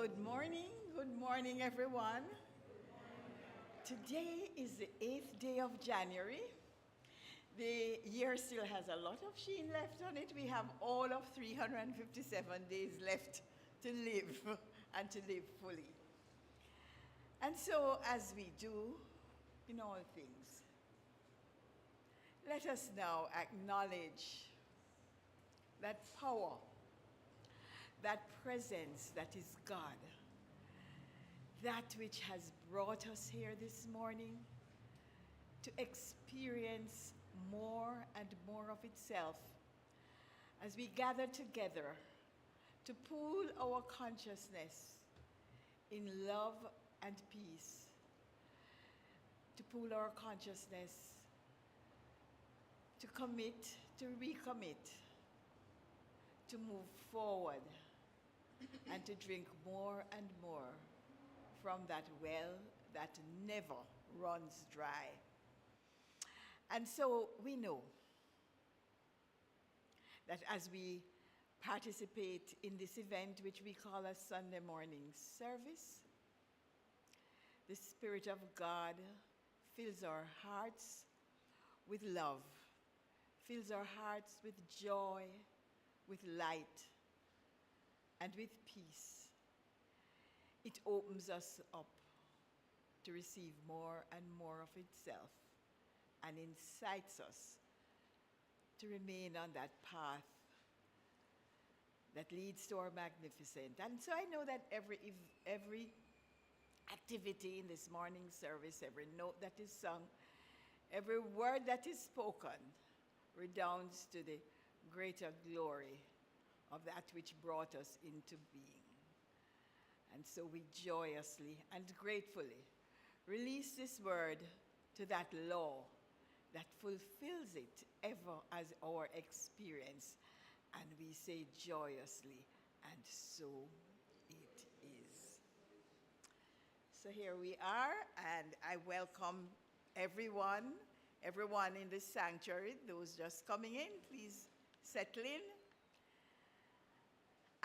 Good morning everyone. Today is the 8th day of January. The year still has a lot of sheen left on it. We have all of 357 days left to live and to live fully. And so, as we do in all things, let us now acknowledge that power, that presence that is God, that which has brought us here this morning to experience more and more of itself as we gather together to pool our consciousness in love and peace, to pool our consciousness, to commit, to recommit, to move forward, and to drink more and more from that well that never runs dry. And so we know that as we participate in this event, which we call a Sunday morning service, the Spirit of God fills our hearts with love, fills our hearts with joy, with light, and with peace. It opens us up to receive more and more of itself and incites us to remain on that path that leads to our magnificent. And so I know that every activity in this morning service, every note that is sung, every word that is spoken redounds to the greater glory of that which brought us into being. And so we joyously and gratefully release this word to that law that fulfills it ever as our experience. And we say joyously, and so it is. So here we are, and I welcome everyone in the sanctuary, those just coming in, please settle in.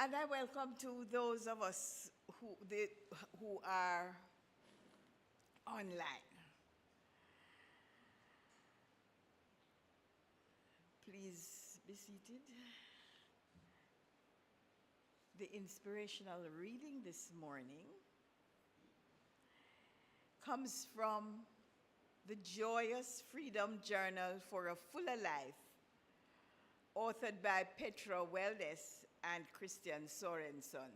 And I welcome to those of us who are online. Please be seated. The inspirational reading this morning comes from the Joyous Freedom Journal for a Fuller Life, authored by Petra Weldes and Christian Sorenson.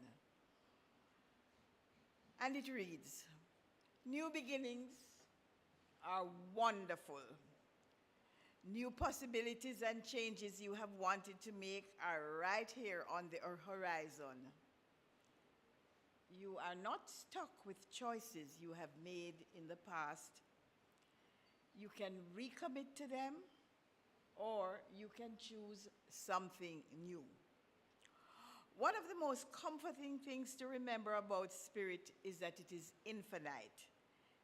And it reads, "New beginnings are wonderful. New possibilities and changes you have wanted to make are right here on the horizon. You are not stuck with choices you have made in the past. You can recommit to them, or you can choose something new. One of the most comforting things to remember about spirit is that it is infinite.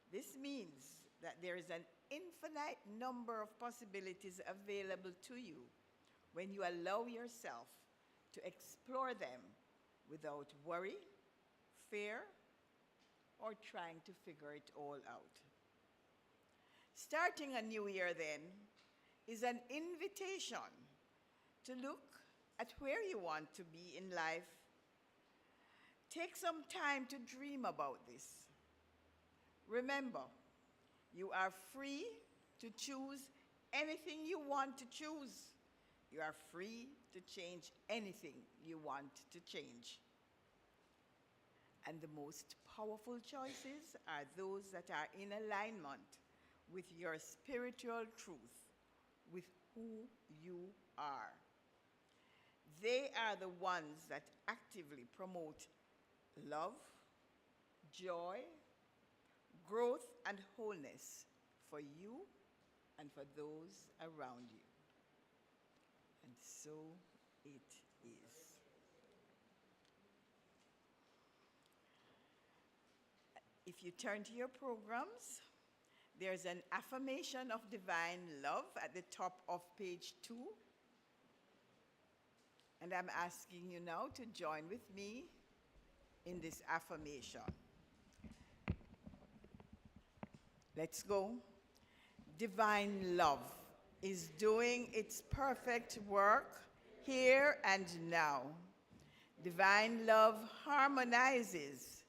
This means that there is an infinite number of possibilities available to you when you allow yourself to explore them without worry, fear, or trying to figure it all out. Starting a new year, then, is an invitation to look at where you want to be in life. Take some time to dream about this. Remember, you are free to choose anything you want to choose. You are free to change anything you want to change. And the most powerful choices are those that are in alignment with your spiritual truth, with who you are. They are the ones that actively promote love, joy, growth, and wholeness for you and for those around you. And so it is." If you turn to your programs, there's an affirmation of divine love at the top of page 2. And I'm asking you now to join with me in this affirmation. Let's go. Divine love is doing its perfect work here and now. Divine love harmonizes.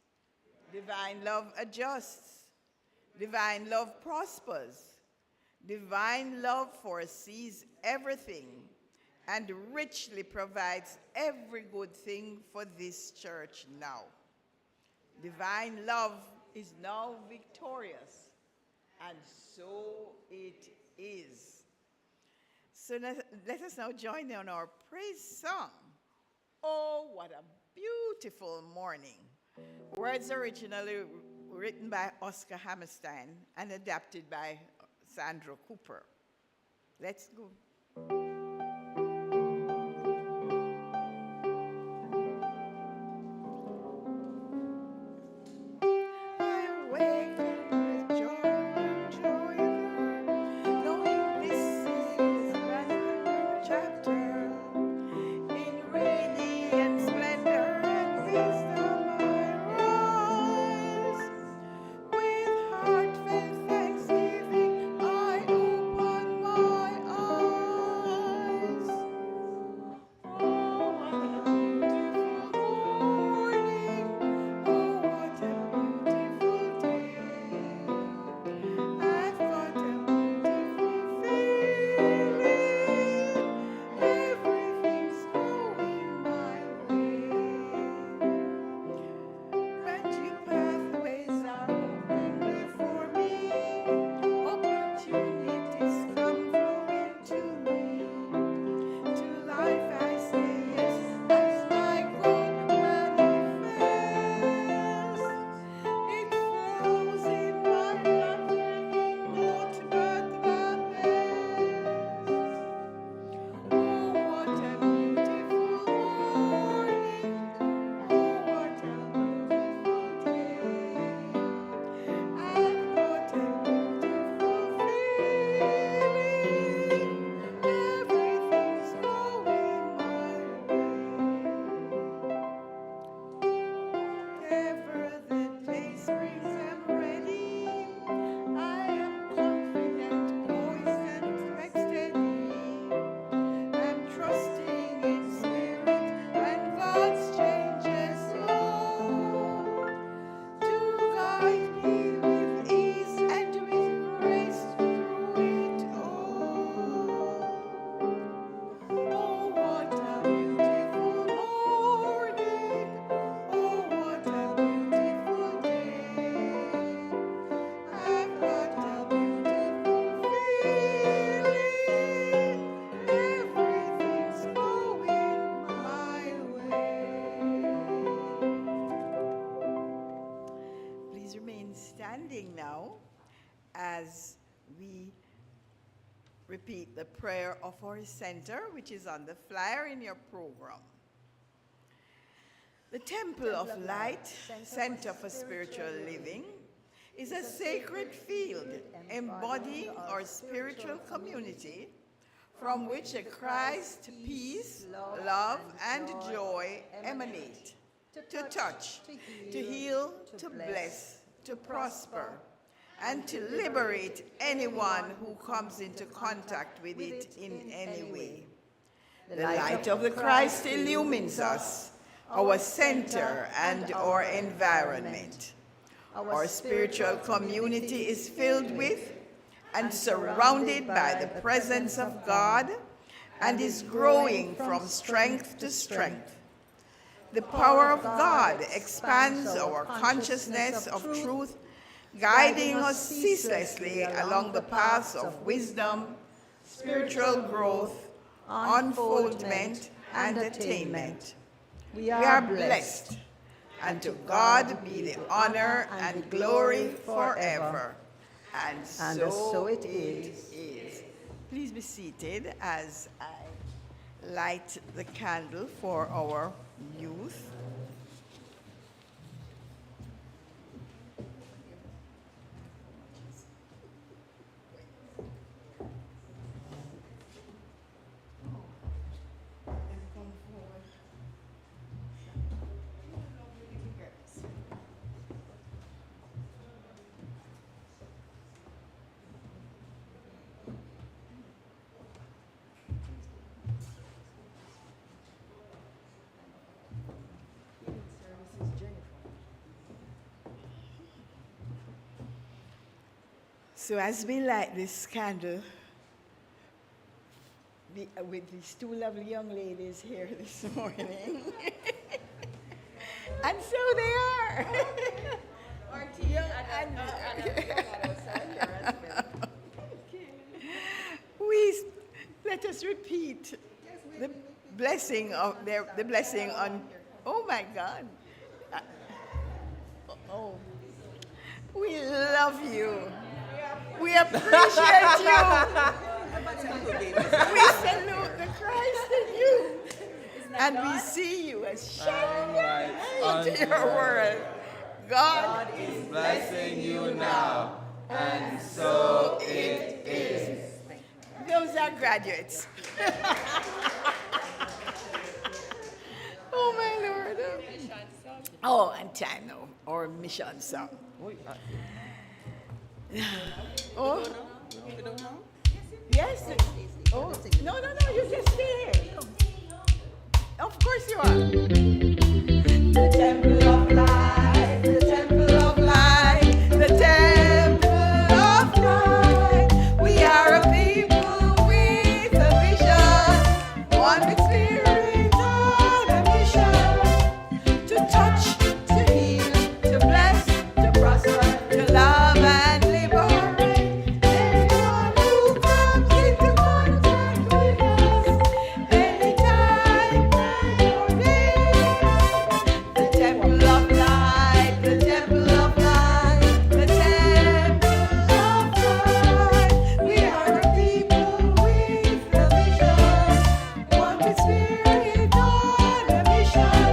Divine love adjusts. Divine love prospers. Divine love foresees everything and richly provides every good thing for this church now. Divine love is now victorious, and so it is. So let us now join in our praise song. Oh, what a beautiful morning. Words originally written by Oscar Hammerstein and adapted by Sandra Cooper. Let's go. Now, as we repeat the prayer of our center, which is on the flyer in your program. The Temple of Light, Center for Spiritual Living, is a sacred field embodying our spiritual community from which a Christ, peace, love, and joy emanate, to touch, to heal, to bless, to prosper, and to liberate anyone who comes into contact with it in any way. The light of the Christ illumines us, our center and our environment. Our spiritual community is filled with and surrounded by the presence of God and is growing from strength to strength. The power of God expands our consciousness of truth, guiding us ceaselessly along the paths of wisdom, spiritual growth, unfoldment, and attainment. We are blessed, and to God be the honor and glory forever. And so it is. Please be seated as I light the candle for our youth. So as we light this candle with these two lovely young ladies here this morning, and so they are. Let us repeat the blessing on. Oh my God. Oh, we love you. We appreciate you. We salute the Christ in you. And we see you as shining light into your world. God is blessing you now, and so it is. Those are graduates. Oh, my Lord. Oh, and Tano, or mission song. Oh, yes. Oh, no, you just stay here. Of course you are. The temple of life, the temple of life, the temple of life. We are a people with a vision, one with spirit on a mission, to touch, to heal, to bless, to prosper, to love and liberate anyone who comes into contact with us, anytime, night or day. The temple of light, the temple of light, the temple of light. We are a people with a vision, one with spirit on a mission,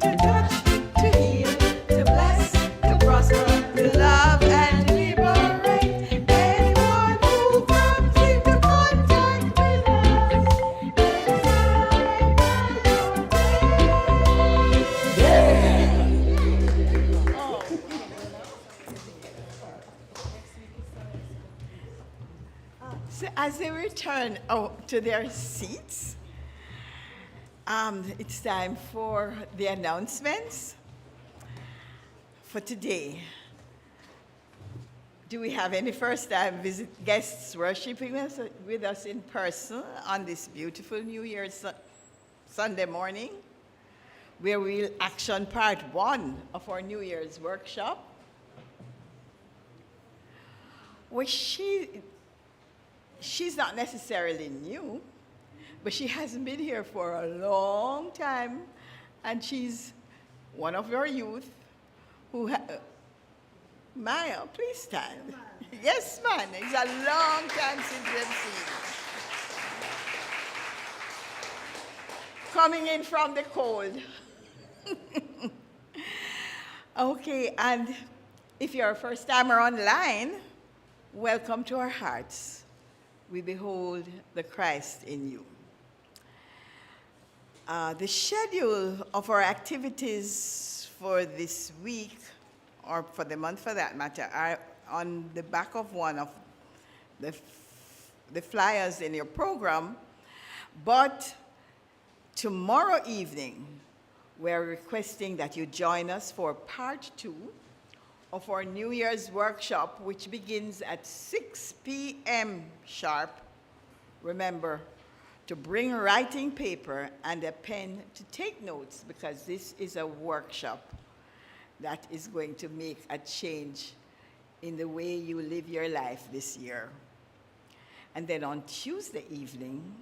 to touch, to heal, to bless, to prosper, to love and to liberate anyone who comes into contact with us, anytime, night or day. So as they return to their seats, it's time for the announcements for today. Do we have any first-time guests worshiping with us in person on this beautiful New Year's Sunday morning, where we'll action part 1 of our New Year's workshop? Well, she's not necessarily new, but she hasn't been here for a long time, and she's one of your youth who Maya, please stand. Yes, man, it's a long time since we've seen you. Coming in from the cold. Okay, and if you're a first-timer online, welcome to our hearts. We behold the Christ in you. The schedule of our activities for this week, or for the month for that matter, are on the back of one of the flyers in your program. But tomorrow evening, we're requesting that you join us for part 2 of our New Year's workshop, which begins at 6 p.m. sharp. Remember to bring writing paper and a pen to take notes, because this is a workshop that is going to make a change in the way you live your life this year. And then on Tuesday evening,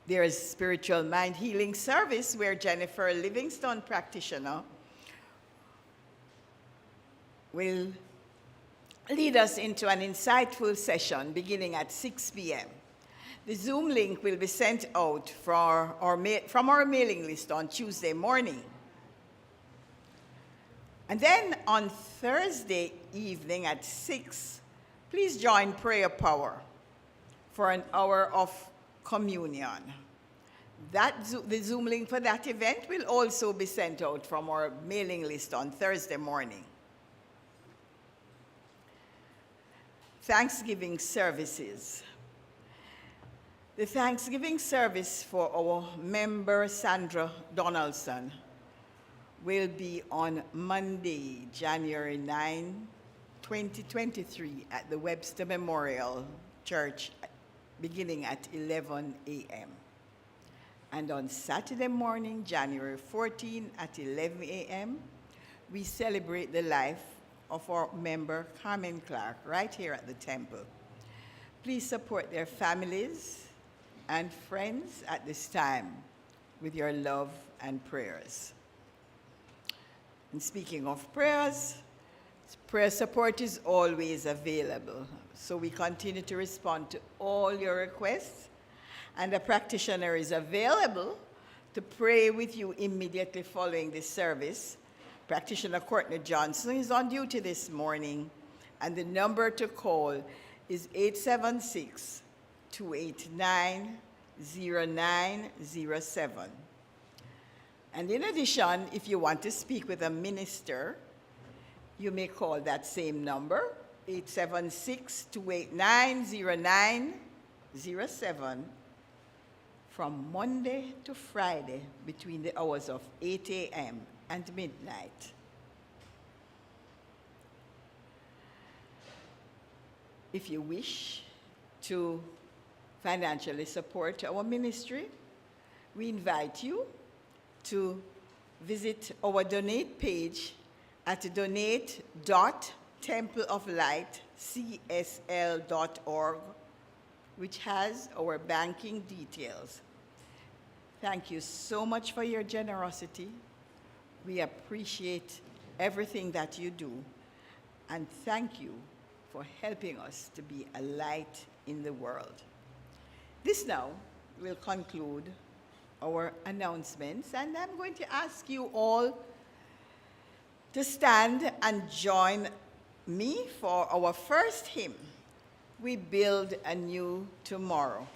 there is spiritual mind healing service where Jennifer Livingston, practitioner, will lead us into an insightful session beginning at 6 p.m. The Zoom link will be sent out from our mailing list on Tuesday morning. And then on Thursday evening at 6, please join Prayer Power for an hour of communion. The Zoom link for that event will also be sent out from our mailing list on Thursday morning. Thanksgiving services. The Thanksgiving service for our member Sandra Donaldson will be on Monday, January 9, 2023 at the Webster Memorial Church beginning at 11 a.m. And on Saturday morning, January 14 at 11 a.m., we celebrate the life of our member Carmen Clark right here at the temple. Please support their families and friends at this time with your love and prayers. And speaking of prayers, prayer support is always available. So we continue to respond to all your requests, and a practitioner is available to pray with you immediately following this service. Practitioner Courtney Johnson is on duty this morning, and the number to call is 876-289-0907. And in addition, if you want to speak with a minister, you may call that same number, 876-289-0907, from Monday to Friday between the hours of 8 a.m. and midnight. If you wish to financially support our ministry, we invite you to visit our donate page at donate.templeoflightcsl.org, which has our banking details. Thank you so much for your generosity. We appreciate everything that you do, and thank you for helping us to be a light in the world. This now will conclude our announcements, and I'm going to ask you all to stand and join me for our first hymn, We Build a New Tomorrow.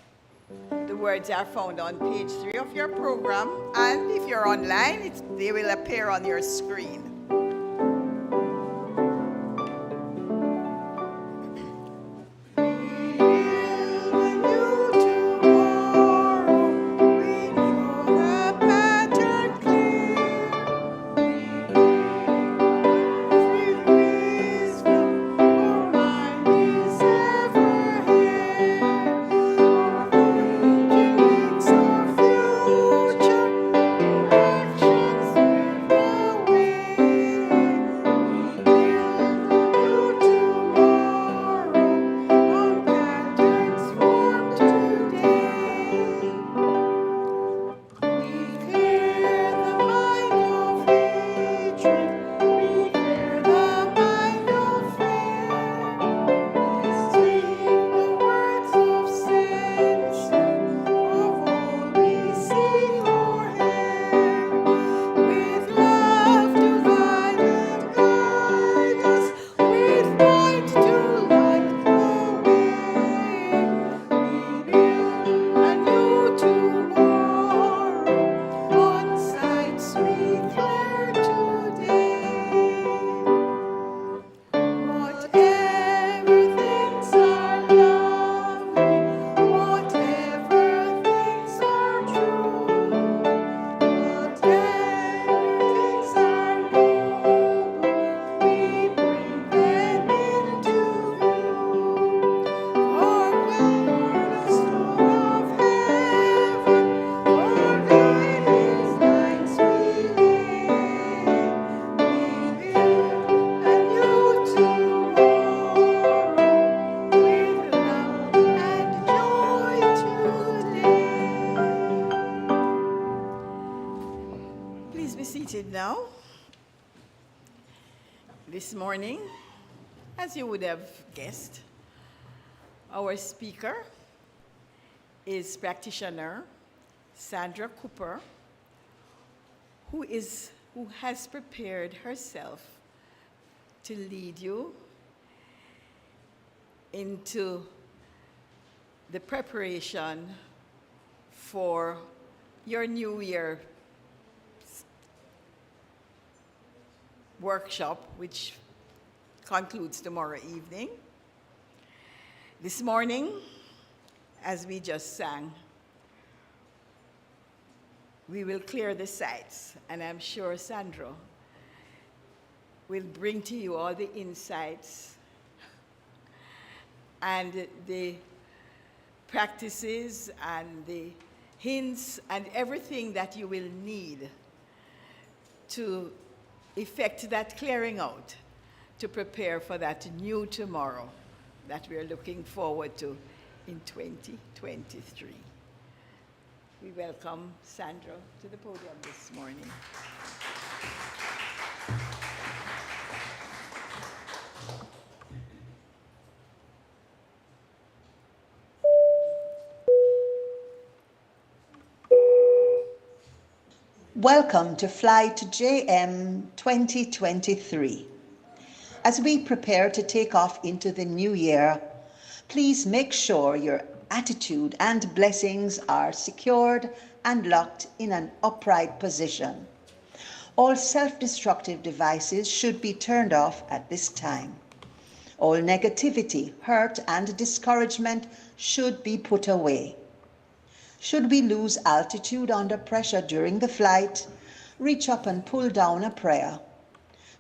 The words are found on page 3 of your program, and if you're online, they will appear on your screen. Now, this morning, as you would have guessed, our speaker is practitioner Sandra Cooper, who has prepared herself to lead you into the preparation for your New Year workshop, which concludes tomorrow evening. This morning, as we just sang, we will clear the sites, and I'm sure Sandra will bring to you all the insights and the practices and the hints and everything that you will need to effect that clearing out, to prepare for that new tomorrow that we are looking forward to in 2023. We welcome Sandra to the podium this morning. Welcome to Flight JM 2023. As we prepare to take off into the new year, please make sure your attitude and blessings are secured and locked in an upright position. All self-destructive devices should be turned off at this time. All negativity, hurt, and discouragement should be put away. Should we lose altitude under pressure during the flight, reach up and pull down a prayer.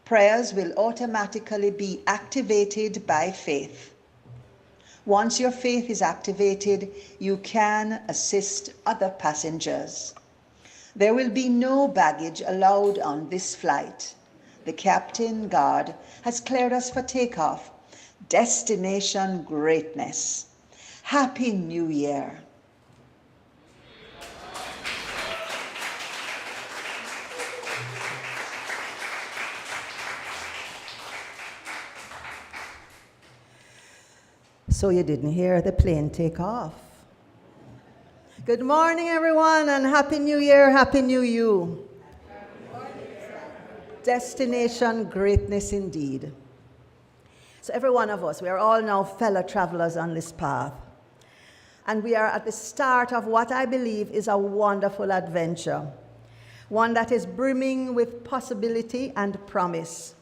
Prayers will automatically be activated by faith. Once your faith is activated, you can assist other passengers. There will be no baggage allowed on this flight. The captain, God, has cleared us for takeoff. Destination greatness. Happy New Year. So you didn't hear the plane take off. Good morning, everyone, and Happy New Year, Happy New You. Destination greatness indeed. So every one of us, we are all now fellow travelers on this path. And we are at the start of what I believe is a wonderful adventure. One that is brimming with possibility and promise.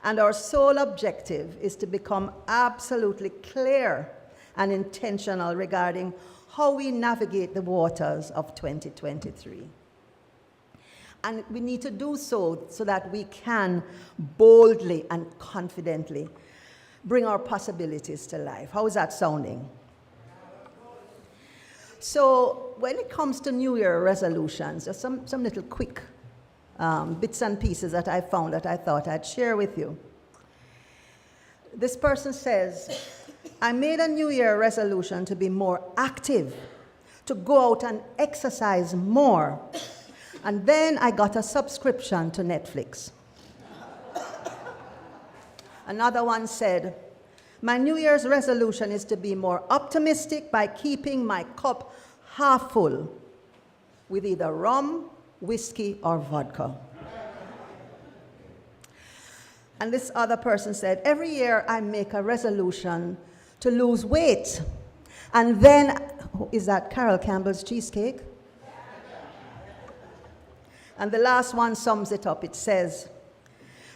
And our sole objective is to become absolutely clear and intentional regarding how we navigate the waters of 2023. And we need to do so that we can boldly and confidently bring our possibilities to life. How is that sounding? So when it comes to New Year resolutions, there's some little quick bits and pieces that I found that I thought I'd share with you. This person says, I made a New Year resolution to be more active, to go out and exercise more. And then I got a subscription to Netflix. Another one said, my New Year's resolution is to be more optimistic by keeping my cup half full with either rum, whiskey, or vodka. And this other person said, every year I make a resolution to lose weight. And then, is that Carol Campbell's cheesecake? And the last one sums it up. It says,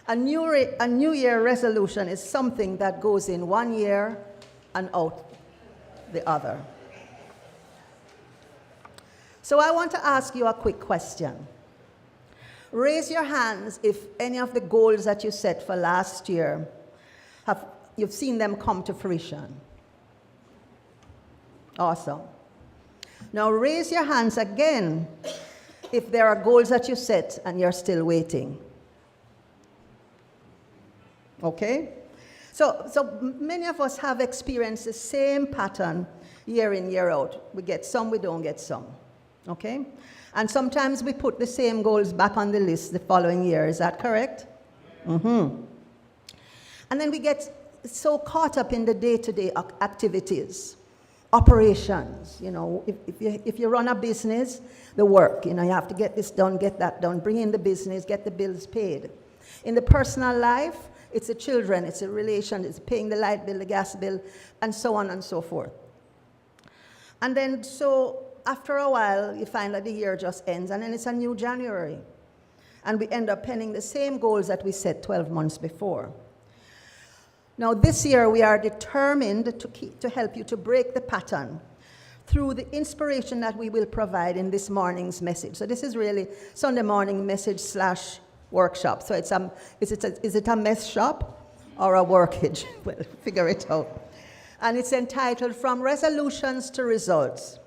a New Year resolution is something that goes in one year and out the other. So I want to ask you a quick question. Raise your hands if any of the goals that you set for last year, you've seen them come to fruition. Awesome. Now raise your hands again if there are goals that you set and you're still waiting. Okay? So many of us have experienced the same pattern year in, year out. We get some, we don't get some. Okay? And sometimes we put the same goals back on the list the following year. Is that correct? Mm-hmm. And then we get so caught up in the day-to-day activities, operations. You know, if you run a business, the work, you know, you have to get this done, get that done, bring in the business, get the bills paid. In the personal life, it's the children, it's a relation, it's paying the light bill, the gas bill, and so on and so forth. And then so after a while, you find that the year just ends, and then it's a new January. And we end up penning the same goals that we set 12 months before. Now, this year, we are determined to help you to break the pattern through the inspiration that we will provide in this morning's message. So this is really Sunday morning message / workshop. So is it a mess shop or a workage? Well, figure it out. And it's entitled From Resolutions to Results,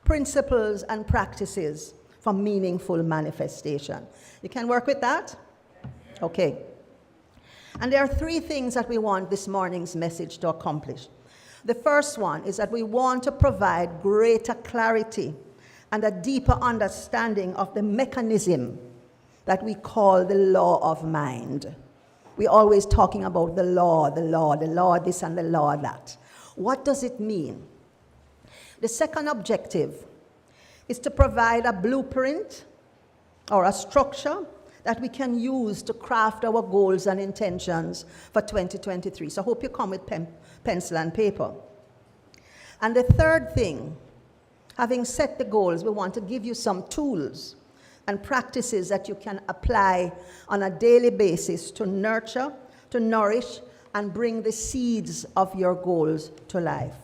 Principles and Practices for Meaningful Manifestation. You can work with that? Okay. And there are three things that we want this morning's message to accomplish. The first one is that we want to provide greater clarity and a deeper understanding of the mechanism that we call the law of mind. We're always talking about the law this and the law that. What does it mean? The second objective is to provide a blueprint or a structure that we can use to craft our goals and intentions for 2023. So I hope you come with pencil and paper. And the third thing, having set the goals, we want to give you some tools and practices that you can apply on a daily basis to nurture, to nourish, and bring the seeds of your goals to life.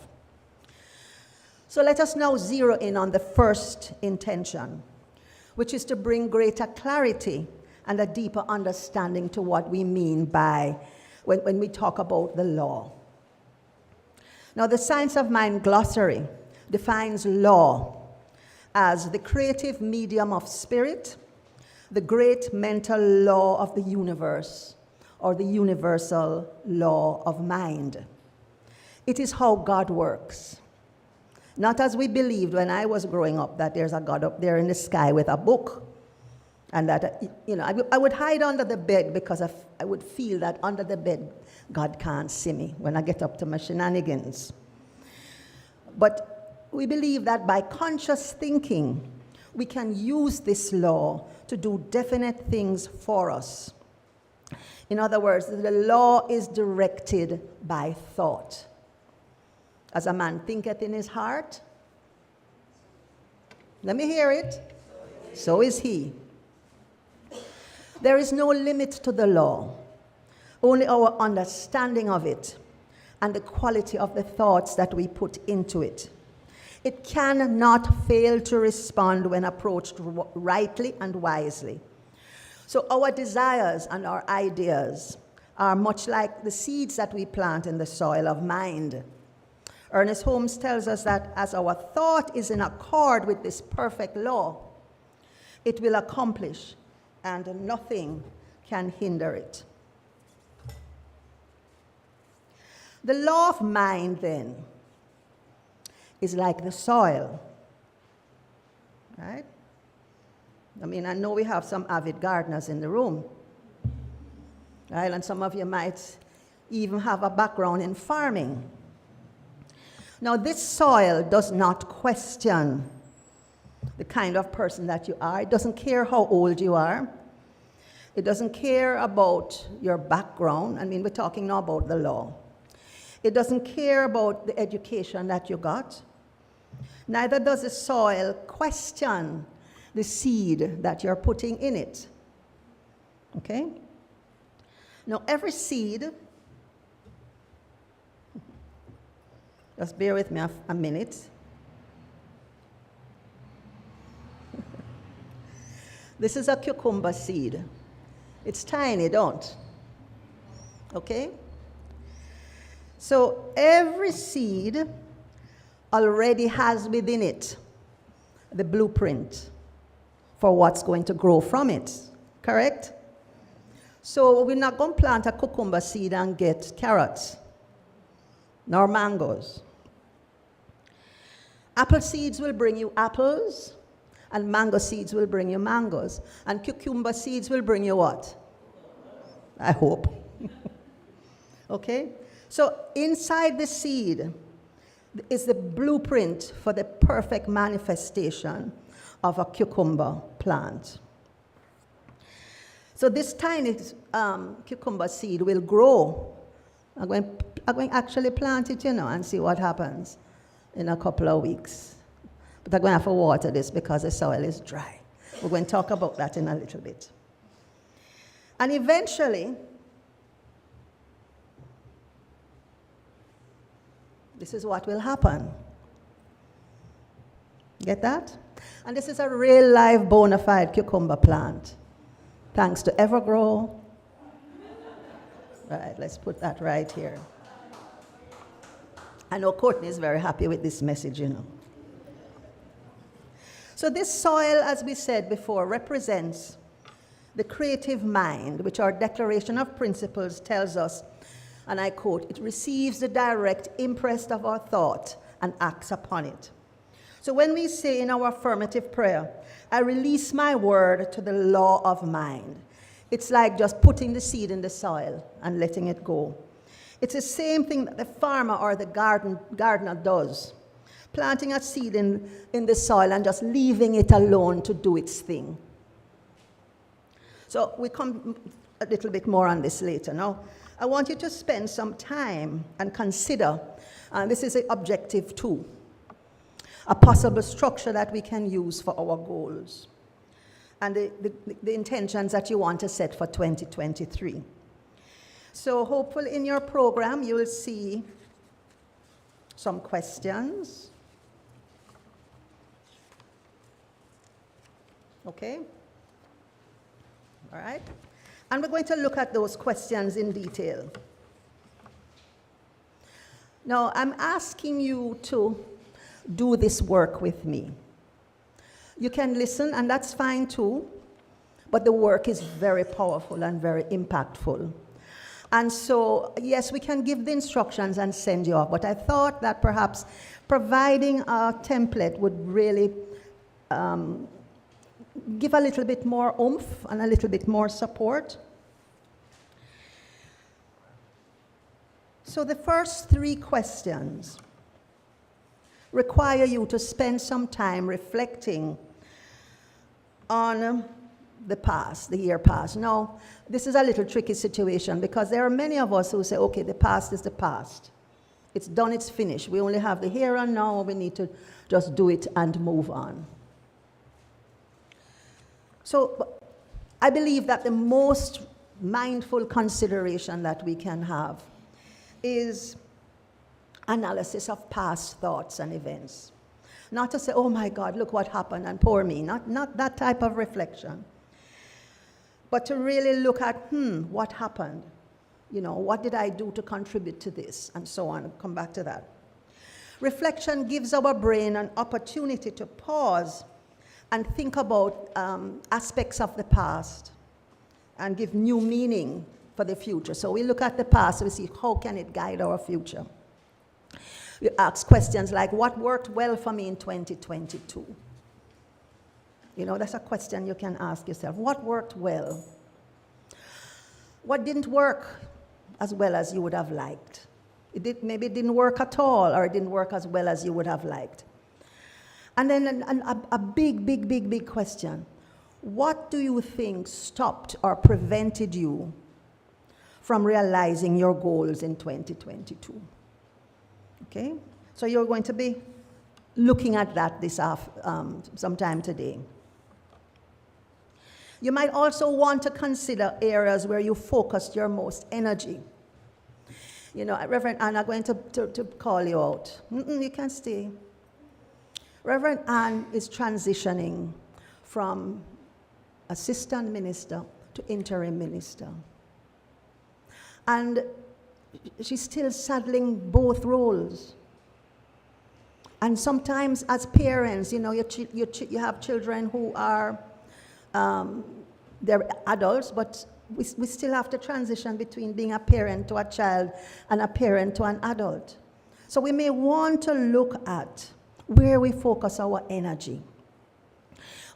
So let us now zero in on the first intention, which is to bring greater clarity and a deeper understanding to what we mean by when we talk about the law. Now, the Science of Mind glossary defines law as the creative medium of spirit, the great mental law of the universe, or the universal law of mind. It is how God works. Not as we believed when I was growing up, that there's a God up there in the sky with a book. And that, I would hide under the bed because I would feel that under the bed, God can't see me when I get up to my shenanigans. But we believe that by conscious thinking, we can use this law to do definite things for us. In other words, the law is directed by thought. As a man thinketh in his heart, let me hear it, so is he. There is no limit to the law, only our understanding of it and the quality of the thoughts that we put into it. It cannot fail to respond when approached rightly and wisely. So our desires and our ideas are much like the seeds that we plant in the soil of mind. Ernest Holmes tells us that as our thought is in accord with this perfect law, it will accomplish, and nothing can hinder it. The law of mind, then, is like the soil, right? I mean, I know we have some avid gardeners in the room, right? And some of you might even have a background in farming. Now, this soil does not question the kind of person that you are. It doesn't care how old you are. It doesn't care about your background. I mean, we're talking now about the law. It doesn't care about the education that you got. Neither does the soil question the seed that you're putting in it. Okay? Now, every seed, just bear with me a minute. This is a cucumber seed. It's tiny, don't? Okay? So every seed already has within it the blueprint for what's going to grow from it, correct? So we're not going to plant a cucumber seed and get carrots, nor mangoes. Apple seeds will bring you apples, and mango seeds will bring you mangoes. And cucumber seeds will bring you what? I hope. Okay? So inside the seed is the blueprint for the perfect manifestation of a cucumber plant. So this tiny cucumber seed will grow. I'm going to actually plant it, and see what happens in a couple of weeks. But I'm going to have to water this because the soil is dry. We're going to talk about that in a little bit. And eventually, this is what will happen. Get that? And this is a real live bona fide cucumber plant. Thanks to Evergrow. Right, let's put that right here. I know Courtney is very happy with this message, you know. So this soil, as we said before, represents the creative mind, which our Declaration of Principles tells us, and I quote, it receives the direct impress of our thought and acts upon it. So when we say in our affirmative prayer, I release my word to the law of mind, it's like just putting the seed in the soil and letting it go. It's the same thing that the farmer or the gardener does, planting a seed in the soil and just leaving it alone to do its thing. So we come a little bit more on this later. Now, I want you to spend some time and consider, and this is objective 2, a possible structure that we can use for our goals and the intentions that you want to set for 2023. So hopefully in your program you will see some questions. Okay? All right? And we're going to look at those questions in detail. Now, I'm asking you to do this work with me. You can listen, and that's fine too, but the work is very powerful and very impactful. And so, yes, we can give the instructions and send you off, but I thought that perhaps providing a template would really give a little bit more oomph and a little bit more support. So the first 3 questions require you to spend some time reflecting on the past, the year past. Now, this is a little tricky situation because there are many of us who say, okay, the past is the past. It's done, it's finished. We only have the here and now, we need to just do it and move on. So I believe that the most mindful consideration that we can have is analysis of past thoughts and events. Not to say, oh my God, look what happened and poor me. Not that type of reflection. But to really look at, what happened? You know, what did I do to contribute to this? And so on. I'll come back to that. Reflection gives our brain an opportunity to pause and think about aspects of the past and give new meaning for the future. So we look at the past, we see how can it guide our future. We ask questions like, what worked well for me in 2022? You know, that's a question you can ask yourself. What worked well? What didn't work as well as you would have liked? Maybe it didn't work at all, or it didn't work as well as you would have liked. And then a big question. What do you think stopped or prevented you from realizing your goals in 2022? Okay? So you're going to be looking at that sometime today. You might also want to consider areas where you focused your most energy. You know, Reverend Anne, I'm going to call you out. You can stay. Reverend Anne is transitioning from assistant minister to interim minister. And she's still saddling both roles. And sometimes as parents, you know, you have children who are, they're adults, but we still have to transition between being a parent to a child and a parent to an adult. So we may want to look at where we focus our energy.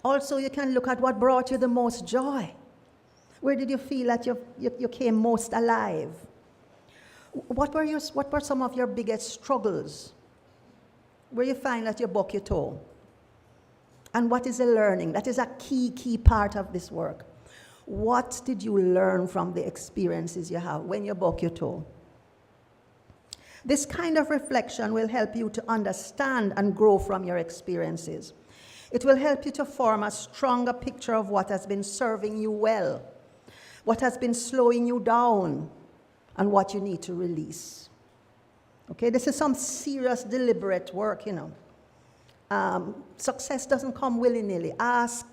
Also, you can look at what brought you the most joy. Where did you feel that you came most alive? What were some of your biggest struggles? Where you find that you buck your toe? And what is the learning? That is a key part of this work. What did you learn from the experiences you have when you buck your toe? This kind of reflection will help you to understand and grow from your experiences. It will help you to form a stronger picture of what has been serving you well, what has been slowing you down, and what you need to release. Okay, this is some serious, deliberate work, you know. Success doesn't come willy-nilly. Ask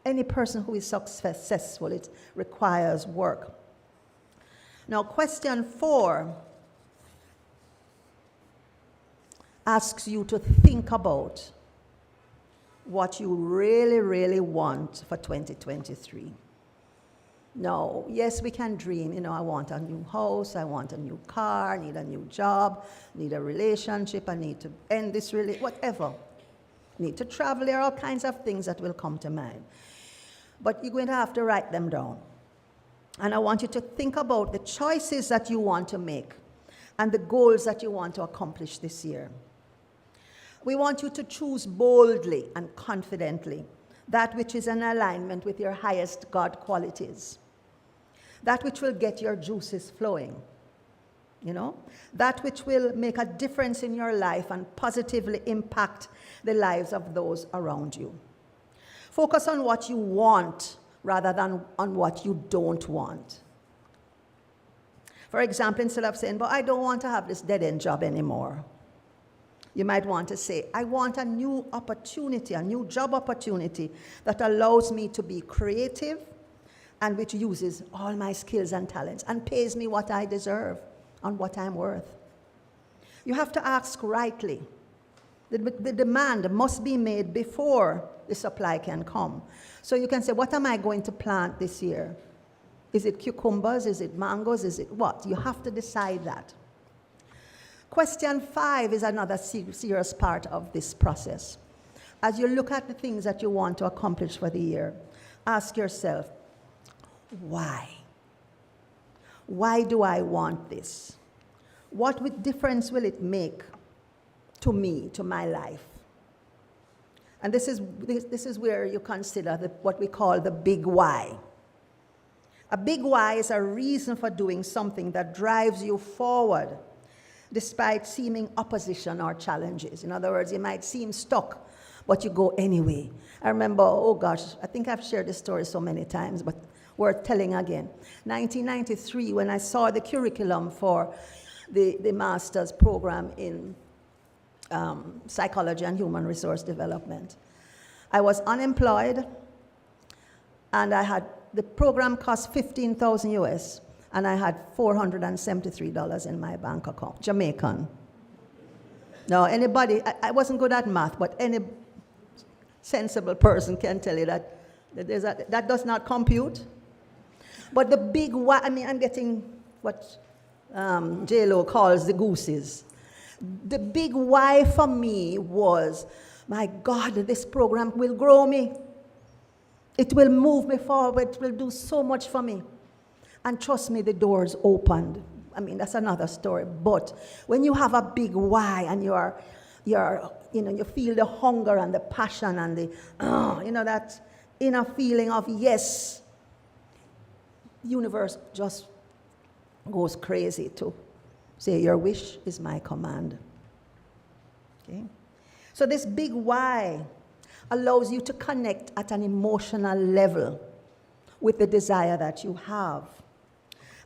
any person who is successful. It requires work. Now, question 4. asks you to think about what you really, really want for 2023. No, yes, we can dream. You know, I want a new house, I want a new car, I need a new job, need a relationship, I need to end this whatever. Need to travel, there are all kinds of things that will come to mind. But you're going to have to write them down. And I want you to think about the choices that you want to make and the goals that you want to accomplish this year. We want you to choose boldly and confidently that which is in alignment with your highest God qualities. That which will get your juices flowing, you know? That which will make a difference in your life and positively impact the lives of those around you. Focus on what you want rather than on what you don't want. For example, instead of saying, but I don't want to have this dead-end job anymore, you might want to say, I want a new opportunity, a new job opportunity that allows me to be creative and which uses all my skills and talents and pays me what I deserve and what I'm worth. You have to ask rightly. The demand must be made before the supply can come. So you can say, what am I going to plant this year? Is it cucumbers? Is it mangoes? Is it what? You have to decide that. Question 5 is another serious part of this process. As you look at the things that you want to accomplish for the year, ask yourself, why? Why do I want this? What difference will it make to me, to my life? And this is where you consider what we call the big why. A big why is a reason for doing something that drives you forward despite seeming opposition or challenges. In other words, you might seem stuck, but you go anyway. I remember, oh gosh, I think I've shared this story so many times, but worth telling again. 1993, when I saw the curriculum for the master's program in psychology and human resource development, I was unemployed, and the program cost $15,000 US, and I had $473 in my bank account, Jamaican. Now, I wasn't good at math, but any sensible person can tell you that that does not compute. But the big why, I'm getting what J-Lo calls the gooses. The big why for me was, my God, this program will grow me. It will move me forward. It will do so much for me. And trust me, the doors opened. That's another story. But when you have a big why and you feel the hunger and the passion and that inner feeling of yes, the universe just goes crazy to say, your wish is my command. Okay? So this big why allows you to connect at an emotional level with the desire that you have.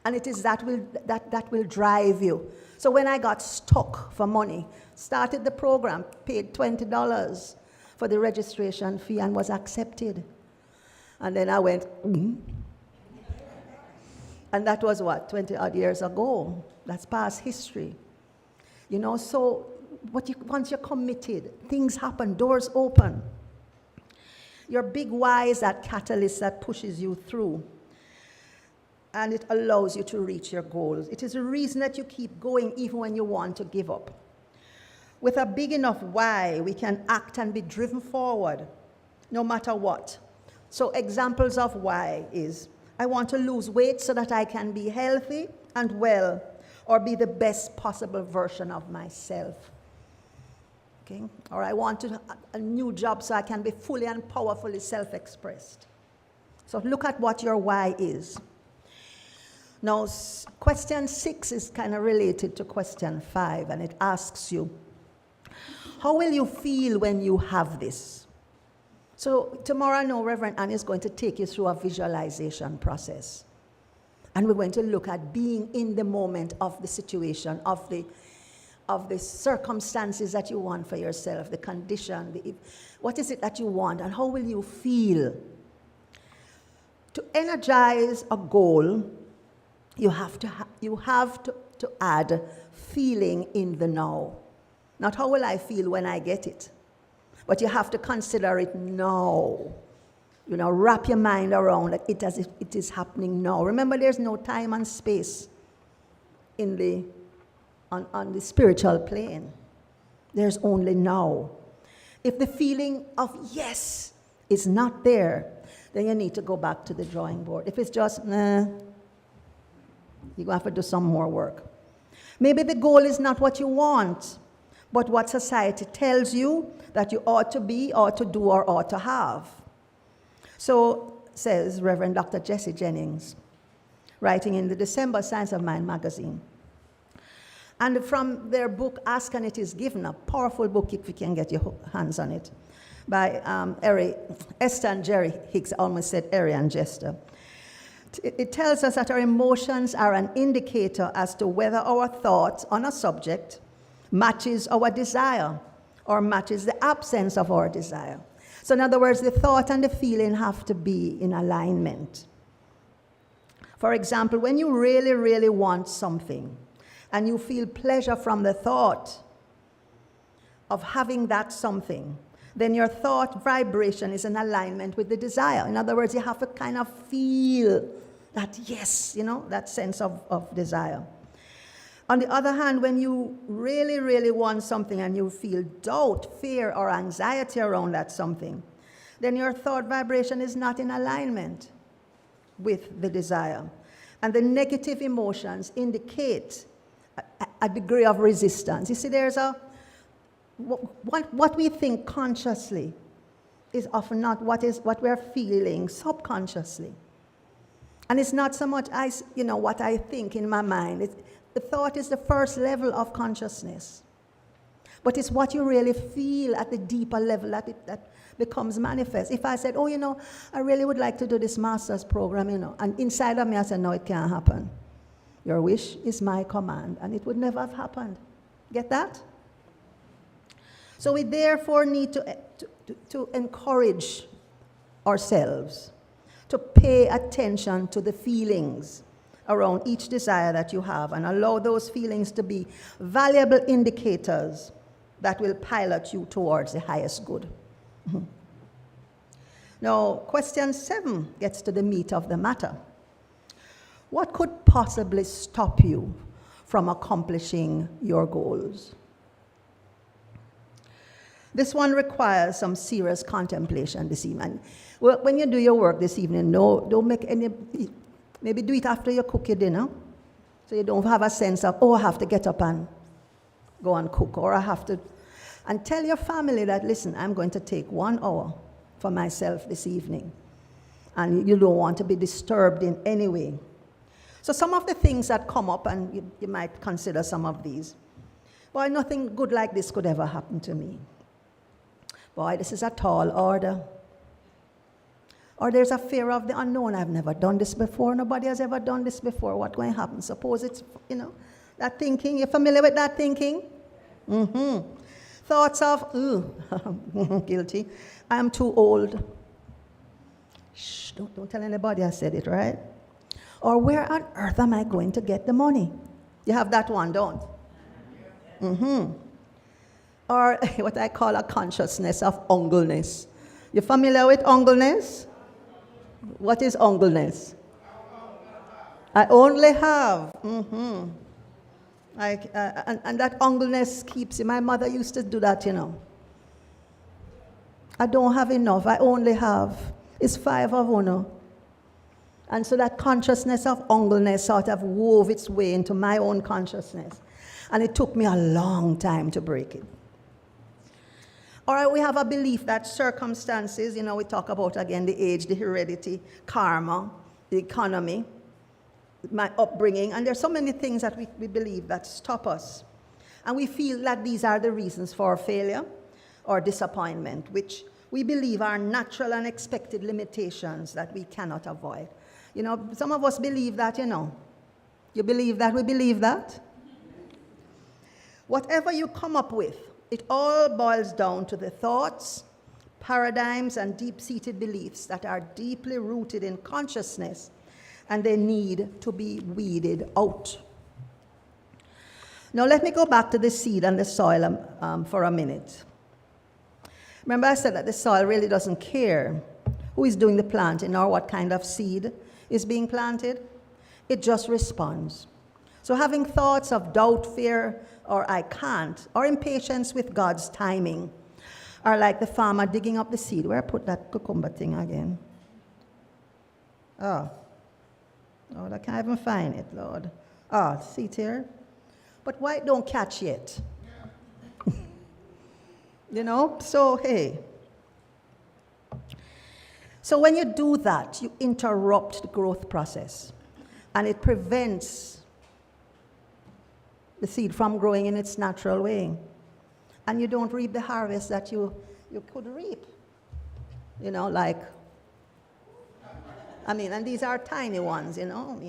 And it is that will drive you. So when I got stuck for money, started the program, paid $20 for the registration fee and was accepted. And then I went, And that was what, 20 odd years ago. That's past history. So once you're committed, things happen, doors open. Your big why is that catalyst that pushes you through. And it allows you to reach your goals. It is a reason that you keep going even when you want to give up. With a big enough why, we can act and be driven forward, no matter what. So examples of why is, I want to lose weight so that I can be healthy and well, or be the best possible version of myself. Okay? Or I want a new job so I can be fully and powerfully self-expressed. So look at what your why is. Now, question 6 is kind of related to question 5, and it asks you, how will you feel when you have this? So tomorrow, I know Reverend Annie is going to take you through a visualization process. And we're going to look at being in the moment of the situation, of the circumstances that you want for yourself, the condition, what is it that you want, and how will you feel? To energize a goal, you have to add feeling in the now. Not how will I feel when I get it. But you have to consider it now. You know, wrap your mind around it as if it is happening now. Remember, there's no time and space on the spiritual plane. There's only now. If the feeling of yes is not there, then you need to go back to the drawing board. If it's just, nah, you're going to have to do some more work. Maybe the goal is not what you want, but what society tells you that you ought to be, ought to do, or ought to have. So, says Reverend Dr. Jesse Jennings, writing in the December Science of Mind magazine. And from their book, Ask and It Is Given, a powerful book if you can get your hands on it, by Esther and Jerry Hicks, almost said Eri and Jester. It tells us that our emotions are an indicator as to whether our thoughts on a subject matches our desire or matches the absence of our desire. So in other words, the thought and the feeling have to be in alignment. For example, when you really, really want something and you feel pleasure from the thought of having that something, then your thought vibration is in alignment with the desire. In other words, you have to kind of feel that yes, you know, that sense of desire. On the other hand, when you really, really want something and you feel doubt, fear, or anxiety around that something, then your thought vibration is not in alignment with the desire. And the negative emotions indicate a degree of resistance. You see, there's what we think consciously is often not what we're feeling subconsciously. And it's not so much what I think in my mind. The thought is the first level of consciousness. But it's what you really feel at the deeper level that becomes manifest. If I said, I really would like to do this master's program, and inside of me I said, no, it can't happen. Your wish is my command, and it would never have happened. Get that? So we therefore need to encourage ourselves to pay attention to the feelings around each desire that you have and allow those feelings to be valuable indicators that will pilot you towards the highest good. Now, question 7 gets to the meat of the matter. What could possibly stop you from accomplishing your goals? This one requires some serious contemplation this evening. Well, when you do your work this evening, don't make any, maybe do it after you cook your dinner, so you don't have a sense of, I have to get up and go and cook, or I have to, and tell your family that, listen, I'm going to take 1 hour for myself this evening, and you don't want to be disturbed in any way. So some of the things that come up, and you might consider some of these. Boy, nothing good like this could ever happen to me. Boy, this is a tall order. Or there's a fear of the unknown. I've never done this before. Nobody has ever done this before. What's going to happen? Suppose it's, that thinking. You're familiar with that thinking? Mm-hmm. Thoughts of, guilty. I am too old. Shh, don't tell anybody I said it, right? Or where on earth am I going to get the money? You have that one, don't? Mm-hmm. Or what I call a consciousness of ungleness. You familiar with ungleness? What is ungleness? I only have. Mm-hmm. And that ungleness keeps you. My mother used to do that, I don't have enough. I only have. It's 5 of one. And so that consciousness of ungleness sort of wove its way into my own consciousness. And it took me a long time to break it. Or we have a belief that circumstances, we talk about again the age, the heredity, karma, the economy, my upbringing, and there's so many things that we believe that stop us. And we feel that these are the reasons for failure or disappointment, which we believe are natural and expected limitations that we cannot avoid. Some of us believe that, You believe that? We believe that? Whatever you come up with, it all boils down to the thoughts, paradigms, and deep-seated beliefs that are deeply rooted in consciousness, and they need to be weeded out. Now let me go back to the seed and the soil for a minute. Remember I said that the soil really doesn't care who is doing the planting or what kind of seed is being planted. It just responds. So having thoughts of doubt, fear, or I can't, or impatience with God's timing are like the farmer digging up the seed. Where I put that cucumber thing again? Oh, I can't even find it, Lord. See it here? But why it don't catch yet? You know, so hey. So when you do that, you interrupt the growth process, and it prevents the seed from growing in its natural way. And you don't reap the harvest that you could reap. You know, like, and these are tiny ones, you know.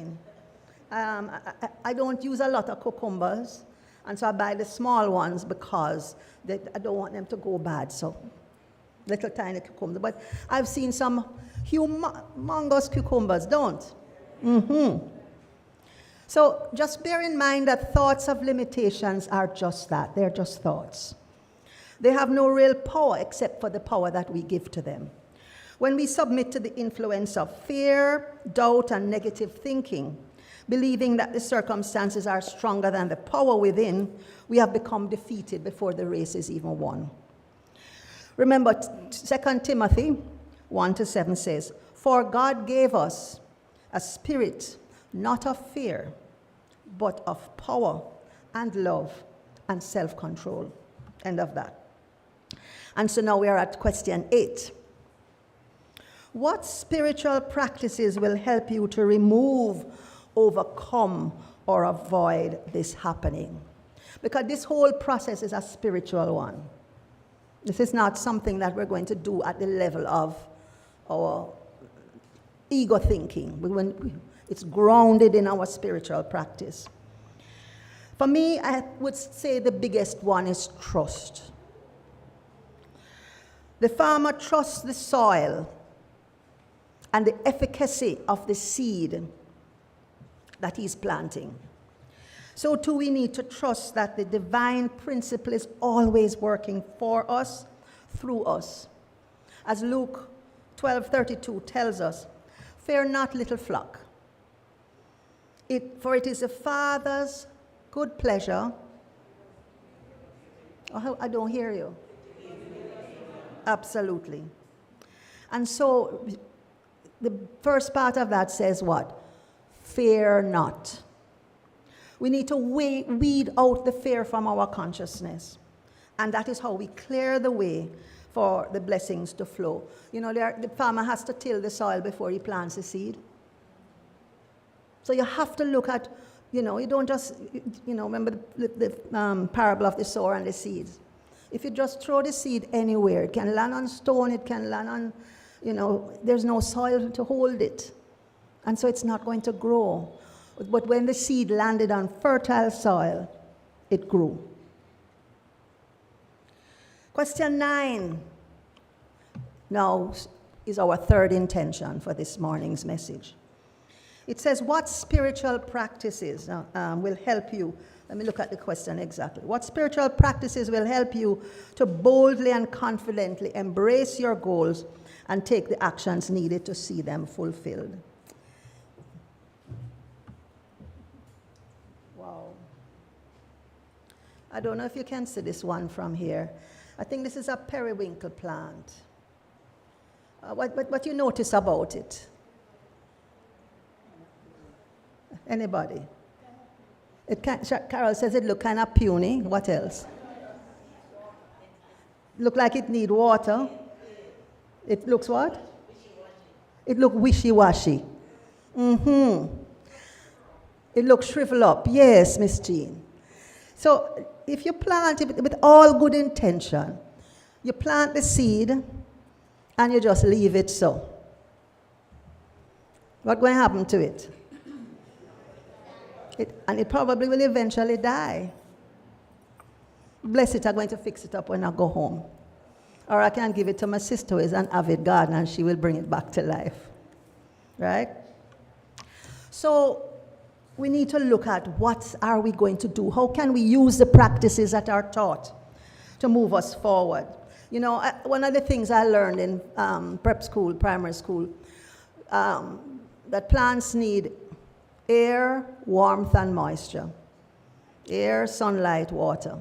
I don't use a lot of cucumbers, and so I buy the small ones because I don't want them to go bad, so little tiny cucumbers. But I've seen some humongous cucumbers, don't? So just bear in mind that thoughts of limitations are just that. They're just thoughts. They have no real power except for the power that we give to them. When we submit to the influence of fear, doubt, and negative thinking, believing that the circumstances are stronger than the power within, we have become defeated before the race is even won. Remember, 2 Timothy 1-7 says, "For God gave us a spirit not of fear, but of power and love and self-control." End of that. And so now we are at question 8. What spiritual practices will help you to remove, overcome, or avoid this happening? Because this whole process is a spiritual one. This is not something that we're going to do at the level of our ego thinking. It's grounded in our spiritual practice. For me, I would say the biggest one is trust. The farmer trusts the soil and the efficacy of the seed that he's planting. So too we need to trust that the divine principle is always working for us, through us. As Luke 12:32 tells us, "Fear not, little flock, for it is the Father's good pleasure." Oh, I don't hear you. Absolutely. And so the first part of that says what? Fear not. We need to weed out the fear from our consciousness. And that is how we clear the way for the blessings to flow. You know, the farmer has to till the soil before he plants the seed. So you have to look at, you don't just, remember the parable of the sower and the seeds. If you just throw the seed anywhere, it can land on stone, it can land on, there's no soil to hold it. And so it's not going to grow. But when the seed landed on fertile soil, it grew. Question 9 now is our third intention for this morning's message. It says, what spiritual practices will help you? Let me look at the question exactly. What spiritual practices will help you to boldly and confidently embrace your goals and take the actions needed to see them fulfilled? Wow. I don't know if you can see this one from here. I think this is a periwinkle plant. What you notice about it? Anybody? Carol says it look kind of puny. What else? Look like it need water. It looks what? It look wishy-washy. It looks shrivel up. Yes, Miss Jean. So if you plant it with all good intention, you plant the seed and you just leave it so. What's going to happen to it? And it probably will eventually die. Bless it, I'm going to fix it up when I go home. Or I can give it to my sister who is an avid gardener and she will bring it back to life. Right? So we need to look at what are we going to do? How can we use the practices that are taught to move us forward? You know, one of the things I learned in prep school, primary school, that plants need air, warmth, and moisture. Air, sunlight, water.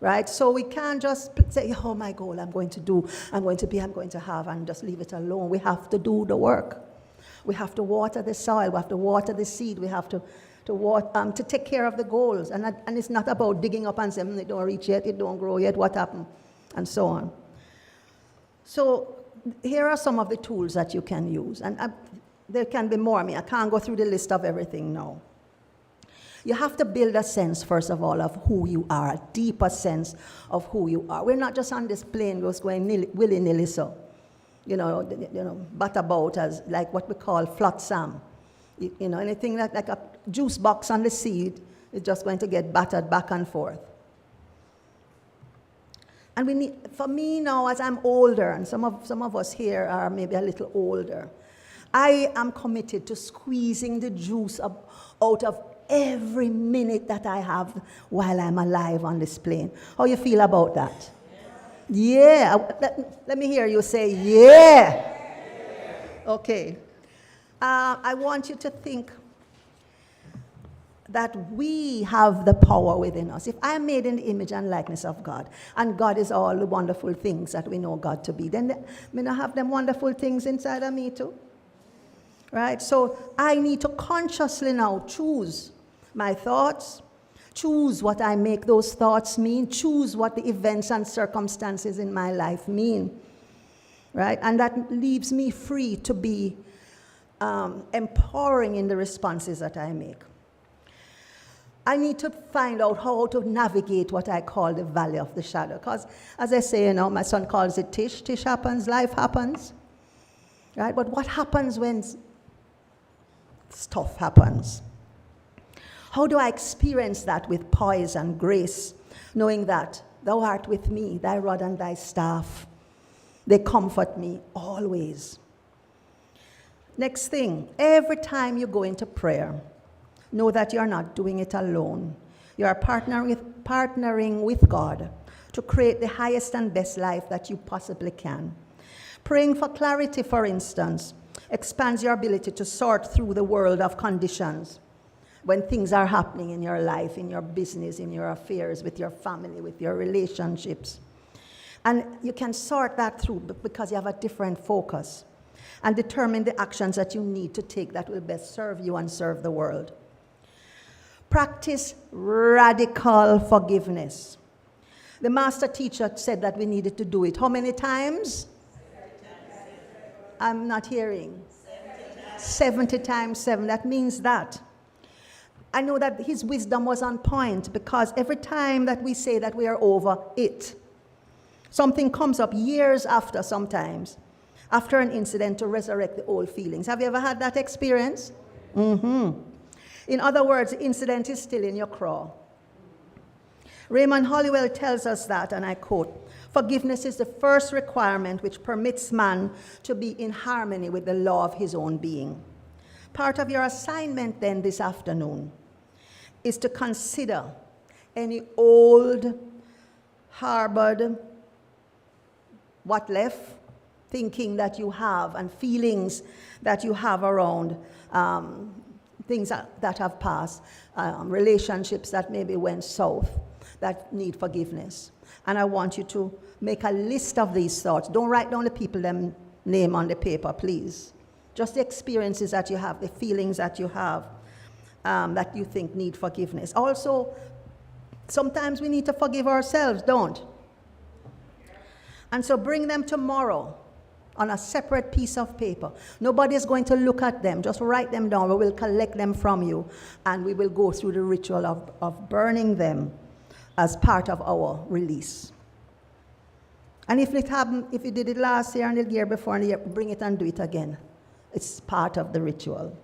Right? So we can't just say, oh, my goal, I'm going to do, I'm going to be, I'm going to have, and just leave it alone. We have to do the work. We have to water the soil. We have to water the seed. We have to take care of the goals. And it's not about digging up and saying, it don't reach yet, it don't grow yet, what happened? And so on. So here are some of the tools that you can use. And there can be more. I mean, I can't go through the list of everything now. You have to build a sense, first of all, of who you are, a deeper sense of who you are. We're not just on this plane just going willy-nilly so. But about as like what we call flotsam. Anything like a juice box on the seed is just going to get battered back and forth. And for me now, as I'm older, and some of us here are maybe a little older, I am committed to squeezing the juice out of every minute that I have while I'm alive on this plane. How you feel about that? Yeah. Let me hear you say, yeah. Okay. I want you to think that we have the power within us. If I am made in the image and likeness of God, and God is all the wonderful things that we know God to be, then may I have them wonderful things inside of me too? Right? So I need to consciously now choose my thoughts, choose what I make those thoughts mean, choose what the events and circumstances in my life mean. Right? And that leaves me free to be empowering in the responses that I make. I need to find out how to navigate what I call the valley of the shadow. Because, as I say, my son calls it Tish. Tish happens, life happens. Right? But what happens when stuff happens? How do I experience that with poise and grace, knowing that thou art with me, thy rod and thy staff, they comfort me always. Next thing, every time you go into prayer, know that you're not doing it alone. You are partnering with God to create the highest and best life that you possibly can. Praying for clarity, for instance, expands your ability to sort through the world of conditions when things are happening in your life, in your business, in your affairs, with your family, with your relationships. And you can sort that through because you have a different focus and determine the actions that you need to take that will best serve you and serve the world. Practice radical forgiveness. The master teacher said that we needed to do it. How many times? 70 times. I'm not hearing. 70 times 7. That means that. I know that his wisdom was on point because every time that we say that we are over it, something comes up years after sometimes, after an incident to resurrect the old feelings. Have you ever had that experience? Mm-hmm. In other words, the incident is still in your craw. Raymond Hollowell tells us that, and I quote, "Forgiveness is the first requirement which permits man to be in harmony with the law of his own being." Part of your assignment then this afternoon is to consider any old, harbored, what left, thinking that you have and feelings that you have around things that have passed, relationships that maybe went south, that need forgiveness. And I want you to make a list of these thoughts. Don't write down the people them name on the paper, please. Just the experiences that you have, the feelings that you have, that you think need forgiveness. Also, sometimes we need to forgive ourselves, don't? And so bring them tomorrow on a separate piece of paper. Nobody is going to look at them. Just write them down. We will collect them from you, and we will go through the ritual of burning them as part of our release. And if it happened, if you did it last year and the year before, and the year, bring it and do it again. It's part of the ritual.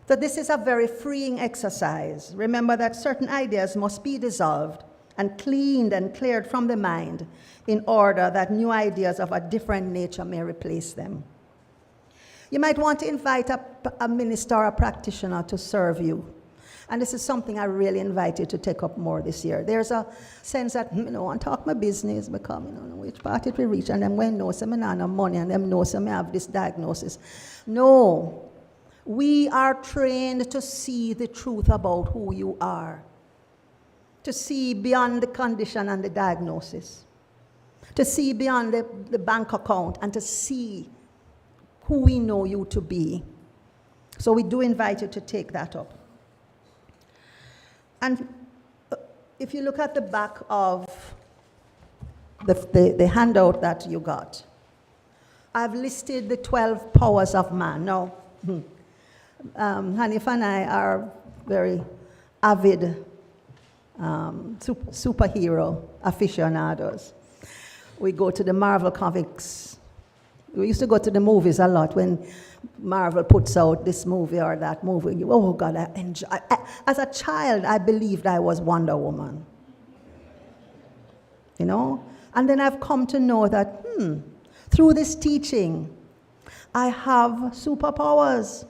So this is a very freeing exercise. Remember that certain ideas must be dissolved and cleaned and cleared from the mind in order that new ideas of a different nature may replace them. You might want to invite a minister or a practitioner to serve you. And this is something I really invite you to take up more this year. There's a sense that, I want to talk my business, because I don't know which part it will reach, and then when know some I have money, and them know some I have this diagnosis. No. We are trained to see the truth about who you are, to see beyond the condition and the diagnosis, to see beyond the bank account, and to see who we know you to be. So we do invite you to take that up. And if you look at the back of the handout that you got, I've listed the 12 powers of man. Now, Hanif and I are very avid superhero aficionados. We go to the Marvel comics. We used to go to the movies a lot when Marvel puts out this movie or that movie. Oh God, I enjoy. As a child, I believed I was Wonder Woman. You know? And then I've come to know that, through this teaching, I have superpowers.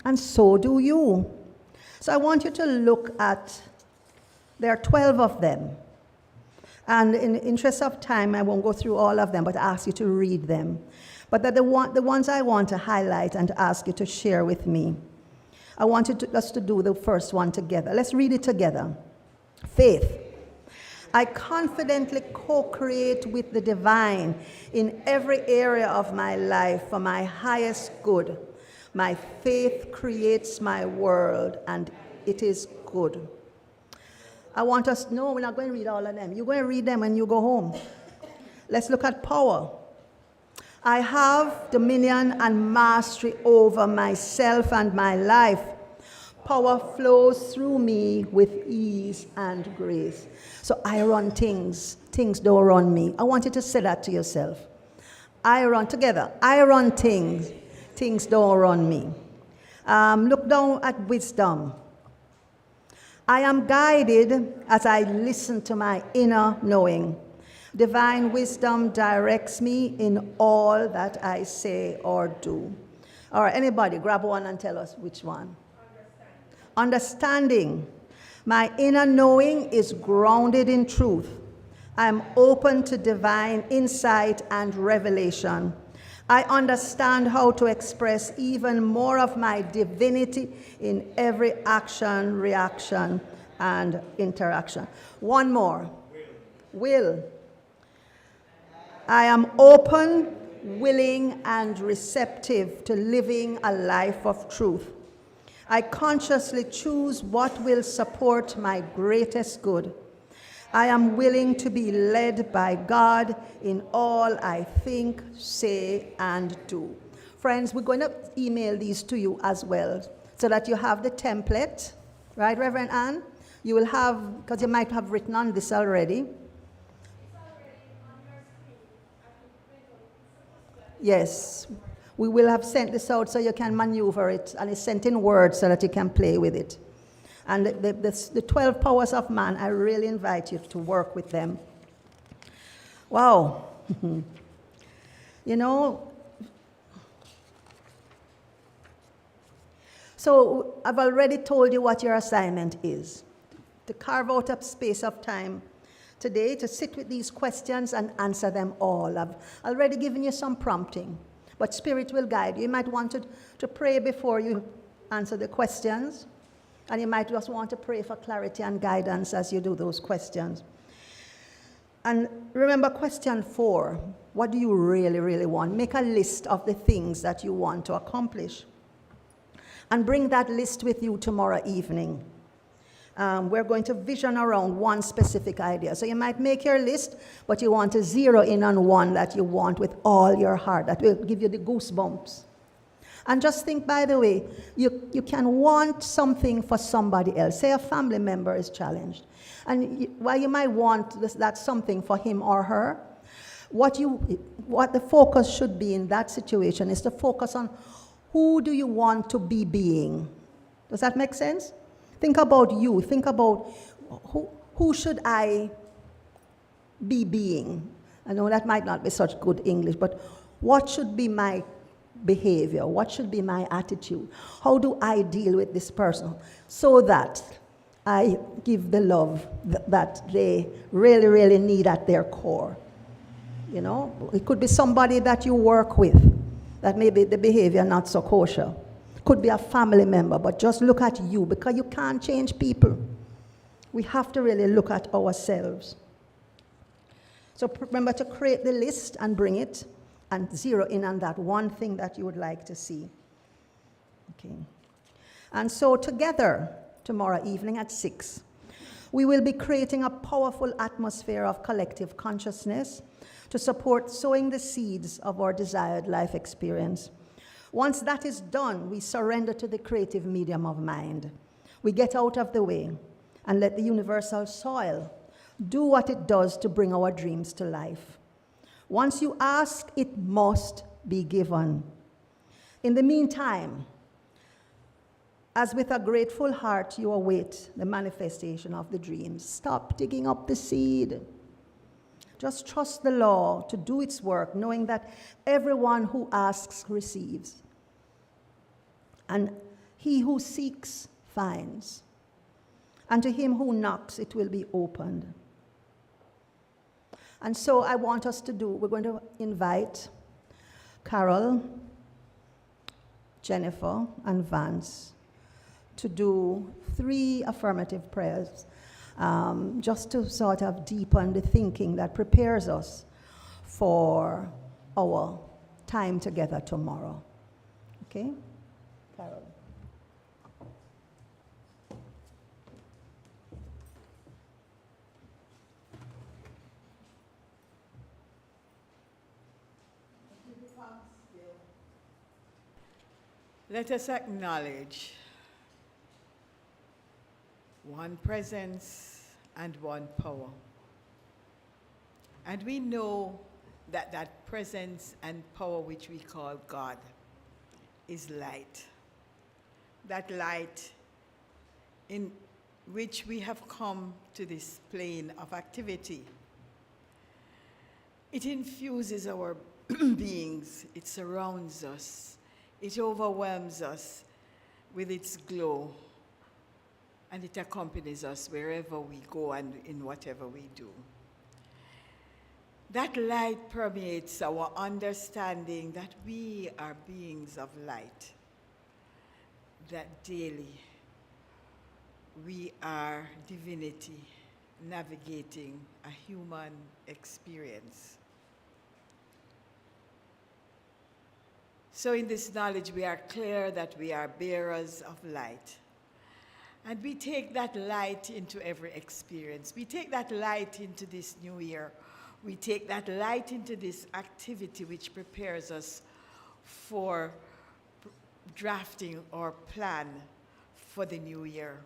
And so do you. So I want you to look at, there are 12 of them. And in the interest of time, I won't go through all of them, but ask you to read them. But the ones I want to highlight and to ask you to share with me. I want us to do the first one together. Let's read it together. Faith. I confidently co-create with the divine in every area of my life for my highest good. My faith creates my world, and it is good. I want us, no, we're not going to read all of them. You're going to read them when you go home. Let's look at power. I have dominion and mastery over myself and my life. Power flows through me with ease and grace. So I run things. Things don't run me. I want you to say that to yourself. I run together. I run things. Things don't run me. Look down at wisdom. I am guided as I listen to my inner knowing. Divine wisdom directs me in all that I say or do. All right, anybody, grab one and tell us which one. Understanding. My inner knowing is grounded in truth. I am open to divine insight and revelation. I understand how to express even more of my divinity in every action, reaction, and interaction. One more. Will. I am open, willing, and receptive to living a life of truth. I consciously choose what will support my greatest good. I am willing to be led by God in all I think, say, and do. Friends, we're going to email these to you as well so that you have the template. Right, Reverend Ann? You will have, because you might have written on this already. Yes, we will have sent this out so you can maneuver it, and it's sent in Word so that you can play with it. And the 12 powers of man, I really invite you to work with them. Wow. You know, so I've already told you what your assignment is. To carve out a space of time today to sit with these questions and answer them all. I've already given you some prompting, but Spirit will guide you. You might want to pray before you answer the questions, and you might just want to pray for clarity and guidance as you do those questions. And remember question 4, what do you really, really want? Make a list of the things that you want to accomplish. And bring that list with you tomorrow evening. We're going to vision around one specific idea. So you might make your list, but you want to zero in on one that you want with all your heart. That will give you the goosebumps. And just think, by the way, you can want something for somebody else. Say a family member is challenged. And while you might want that something for him or her, what the focus should be in that situation is to focus on who do you want to be being. Does that make sense? Think about you. Think about who should I be being? I know that might not be such good English, but what should be my behavior? What should be my attitude? How do I deal with this person so that I give the love that they really, really need at their core? You know, it could be somebody that you work with that maybe the behavior not so kosher. Could be a family member, but just look at you, because you can't change people. We have to really look at ourselves. So remember to create the list and bring it and zero in on that one thing that you would like to see. Okay. And so together, tomorrow evening at 6, we will be creating a powerful atmosphere of collective consciousness to support sowing the seeds of our desired life experience. Once that is done, we surrender to the creative medium of mind. We get out of the way and let the universal soil do what it does to bring our dreams to life. Once you ask, it must be given. In the meantime, as with a grateful heart you await the manifestation of the dreams, stop digging up the seed. Just trust the law to do its work, knowing that everyone who asks receives. And he who seeks finds. And to him who knocks, it will be opened. And so I want us to we're going to invite Carol, Jennifer, and Vance to do 3 affirmative prayers, just to sort of deepen the thinking that prepares us for our time together tomorrow. Okay? Carol. Let us acknowledge one presence and one power. And we know that that presence and power, which we call God, is light. That light in which we have come to this plane of activity. It infuses our beings, it surrounds us, it overwhelms us with its glow, and it accompanies us wherever we go and in whatever we do. That light permeates our understanding that we are beings of light, that daily we are divinity navigating a human experience. So in this knowledge, we are clear that we are bearers of light. And we take that light into every experience. We take that light into this new year. We take that light into this activity which prepares us for drafting our plan for the new year.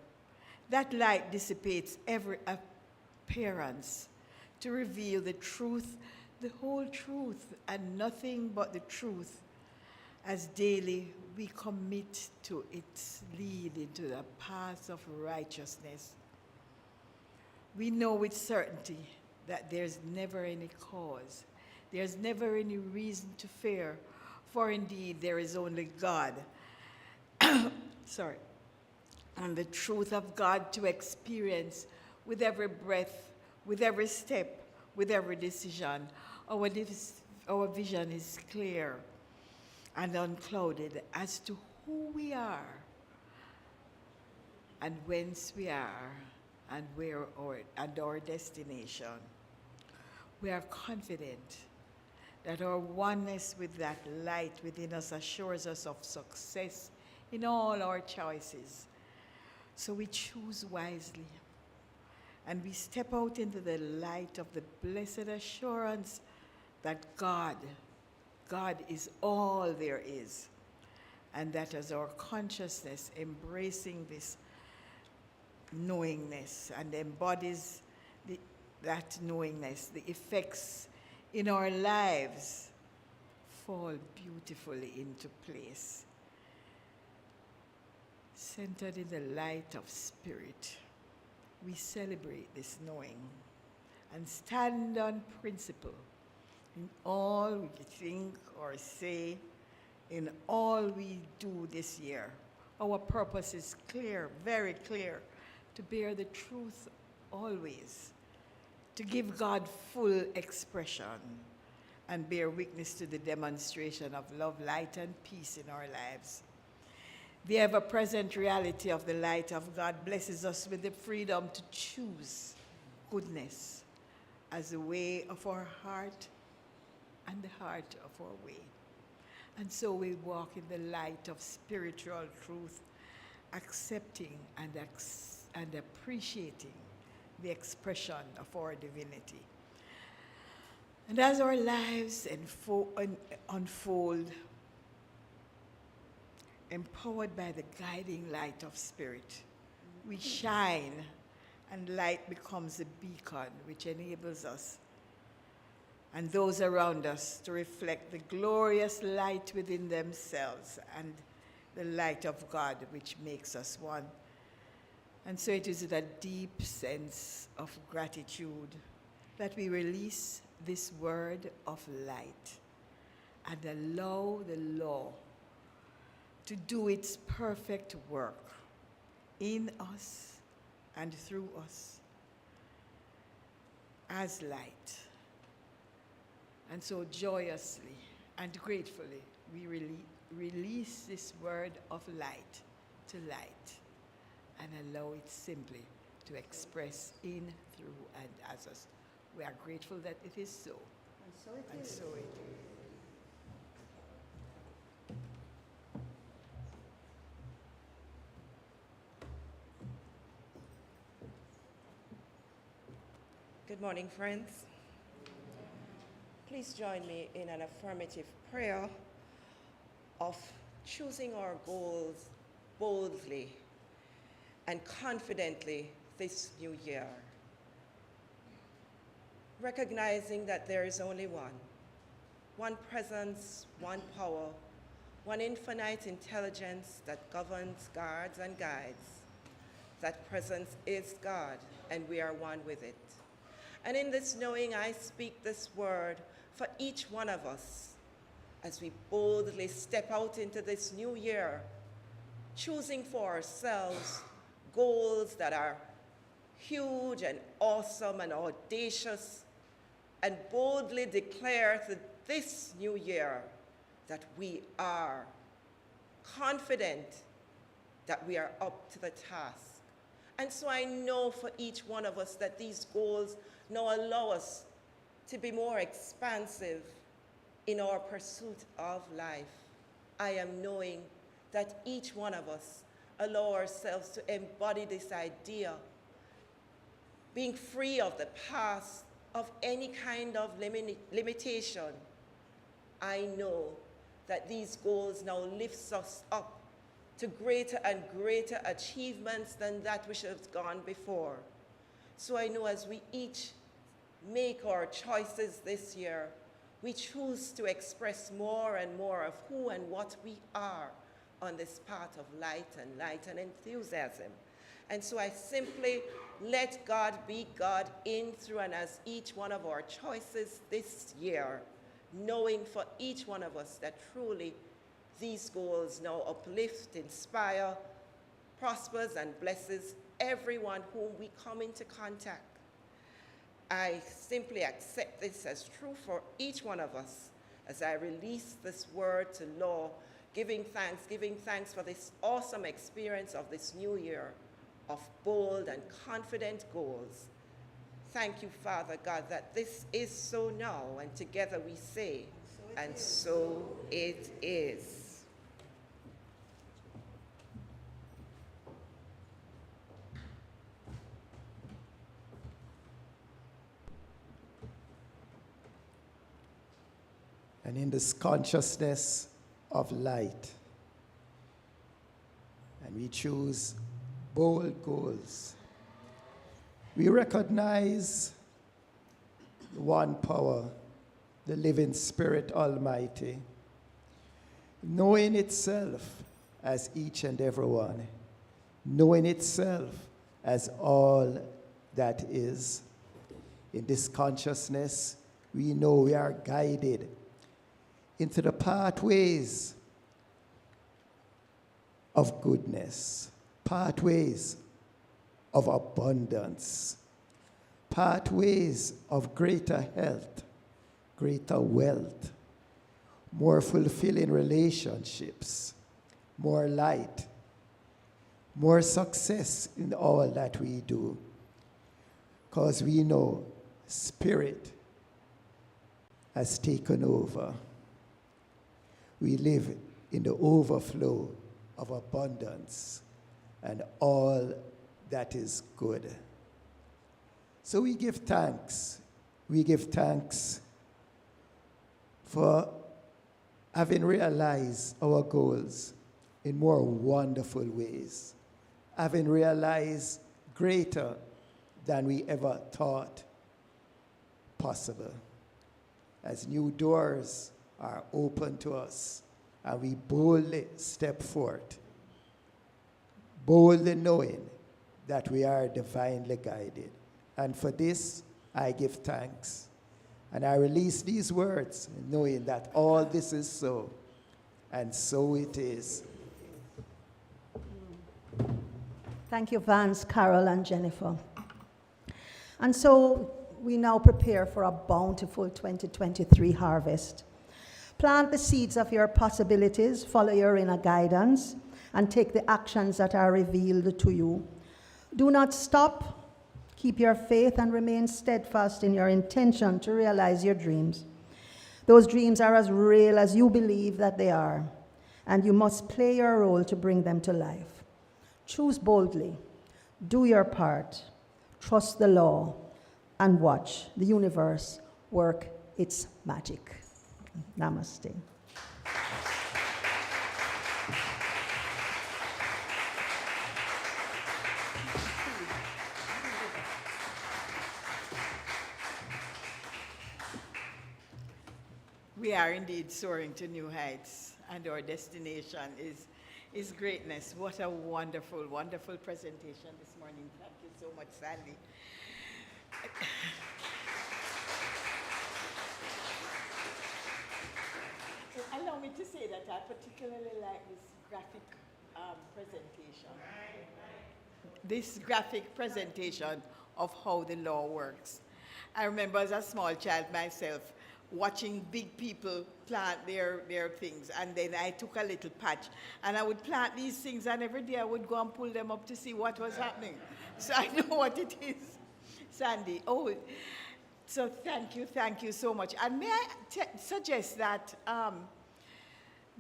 That light dissipates every appearance to reveal the truth, the whole truth, and nothing but the truth, as daily we commit to its lead into the path of righteousness. We know with certainty that there's never any cause, there's never any reason to fear, for indeed there is only God. And the truth of God to experience with every breath, with every step, with every decision. Our vision is clear and unclouded as to who we are and whence we are and where our destination. We are confident that our oneness with that light within us assures us of success in all our choices. So we choose wisely, and we step out into the light of the blessed assurance that God is all there is, and that as our consciousness embracing this knowingness and embodies that knowingness, the effects in our lives fall beautifully into place. Centered in the light of spirit, we celebrate this knowing and stand on principle in all we think or say, in all we do this year. Our purpose is clear, very clear, to bear the truth always, to give God full expression and bear witness to the demonstration of love, light, and peace in our lives. The ever-present reality of the light of God blesses us with the freedom to choose goodness as the way of our heart and the heart of our way. And so we walk in the light of spiritual truth, accepting and appreciating the expression of our divinity. And as our lives unfold, empowered by the guiding light of Spirit, we shine, and light becomes a beacon which enables us and those around us to reflect the glorious light within themselves and the light of God which makes us one. And so it is with a deep sense of gratitude that we release this word of light and allow the law to do its perfect work in us and through us as light. And so joyously and gratefully, we release this word of light to light and allow it simply to express in, through, and as us. We are grateful that it is so. And so it And is. so it is. Good morning, friends. Please join me in an affirmative prayer of choosing our goals boldly and confidently this new year, recognizing that there is only one presence, one power, one infinite intelligence that governs, guards, and guides. That presence is God, and we are one with it. And in this knowing, I speak this word for each one of us as we boldly step out into this new year, choosing for ourselves goals that are huge and awesome and audacious, and boldly declare to this new year that we are confident that we are up to the task. And so I know for each one of us that these goals now allow us to be more expansive in our pursuit of life. I am knowing that each one of us allow ourselves to embody this idea, being free of the past, of any kind of limitation. I know that these goals now lifts us up to greater and greater achievements than that which has gone before. So I know as we each make our choices this year, we choose to express more and more of who and what we are on this path of light and enthusiasm. And so I simply let God be God in, through, and as each one of our choices this year, knowing for each one of us that truly these goals now uplift, inspire, prospers, and blesses everyone whom we come into contact. I simply accept this as true for each one of us as I release this word to law, giving thanks for this awesome experience of this new year of bold and confident goals. Thank you, Father God, that this is so now, and together we say, and so it is. And in this consciousness of light, and we choose bold goals, we recognize the one power, the living Spirit Almighty, knowing itself as each and every one, knowing itself as all that is. In this consciousness, we know we are guided into the pathways of goodness, pathways of abundance, pathways of greater health, greater wealth, more fulfilling relationships, more light, more success in all that we do. Because we know Spirit has taken over. We live in the overflow of abundance and all that is good. So we give thanks. We give thanks for having realized our goals in more wonderful ways, having realized greater than we ever thought possible. As new doors are open to us, and we boldly step forth, boldly knowing that we are divinely guided. And for this, I give thanks. And I release these words, knowing that all this is so, and so it is. Thank you, Vance, Carol, and Jennifer. And so we now prepare for a bountiful 2023 harvest. Plant the seeds of your possibilities, follow your inner guidance, and take the actions that are revealed to you. Do not stop. Keep your faith and remain steadfast in your intention to realize your dreams. Those dreams are as real as you believe that they are, and you must play your role to bring them to life. Choose boldly, do your part, trust the law, and watch the universe work its magic. Namaste. We are indeed soaring to new heights, and our destination is greatness. What a wonderful, wonderful presentation this morning. Thank you so much, Sandy. Allow me to say that I particularly like this graphic presentation. This graphic presentation of how the law works. I remember as a small child myself watching big people plant their things, and then I took a little patch and I would plant these things, and every day I would go and pull them up to see what was happening. So I know what it is, Sandy. Oh, so thank you so much. And may I suggest that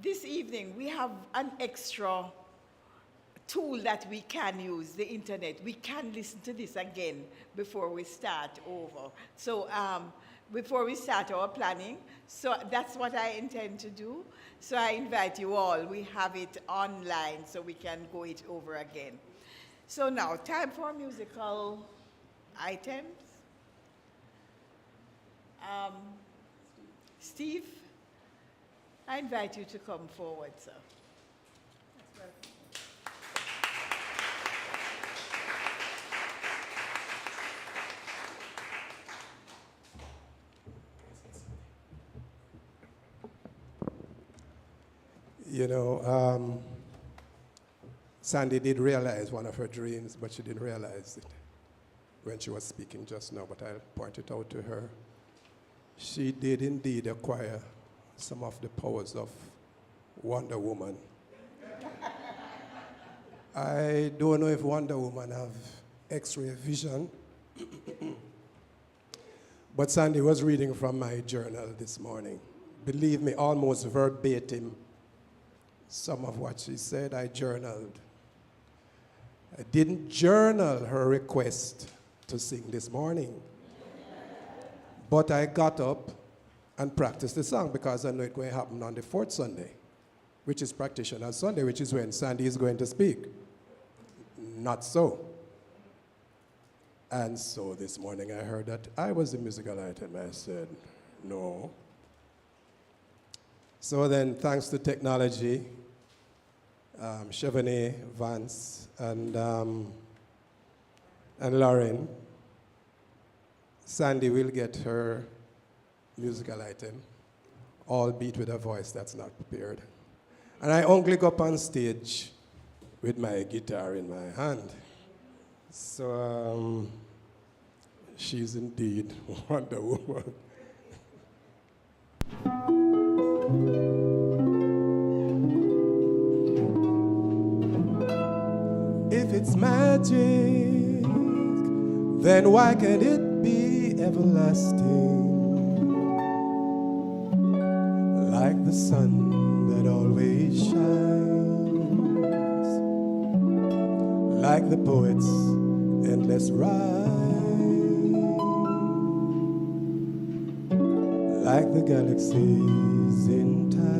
this evening we have an extra tool that we can use, the internet. We can listen to this again before we start over. So before we start our planning, so that's what I intend to do. So I invite you all. We have it online so we can go it over again. So now, time for musical items. Steve, I invite you to come forward, sir. You know, Sandy did realize one of her dreams, but she didn't realize it when she was speaking just now, but I'll point it out to her. She did indeed acquire some of the powers of Wonder Woman. I don't know if Wonder Woman have X-ray vision, but Sandy was reading from my journal this morning. Believe me, almost verbatim, some of what she said, I journaled. I didn't journal her request to sing this morning, but I got up and practiced the song because I know it's going to happen on the fourth Sunday, which is Practitioners Sunday, which is when Sandy is going to speak. Not so. And so this morning I heard that I was the musical item. I said, no. So then, thanks to technology, Chevrolet, Vance, and Lauren, Sandy will get her musical item, albeit with a voice that's not prepared. And I only go up on stage with my guitar in my hand. So she's indeed Wonder Woman. If it's magic, then why can't it be everlasting? Like the sun that always shines, like the poet's endless rhyme, like the galaxies in time.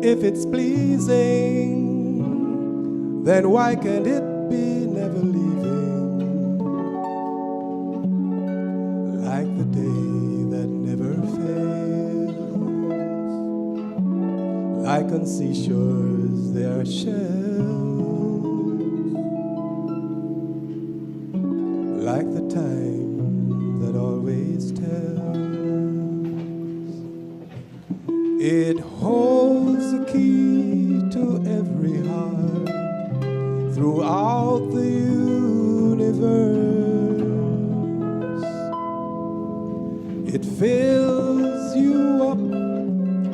If it's pleasing, then why can't it be never leaving? Like the day that never fails, like on seashores there are shells, like the time that always tells. It holds the key to every heart throughout the universe. It fills you up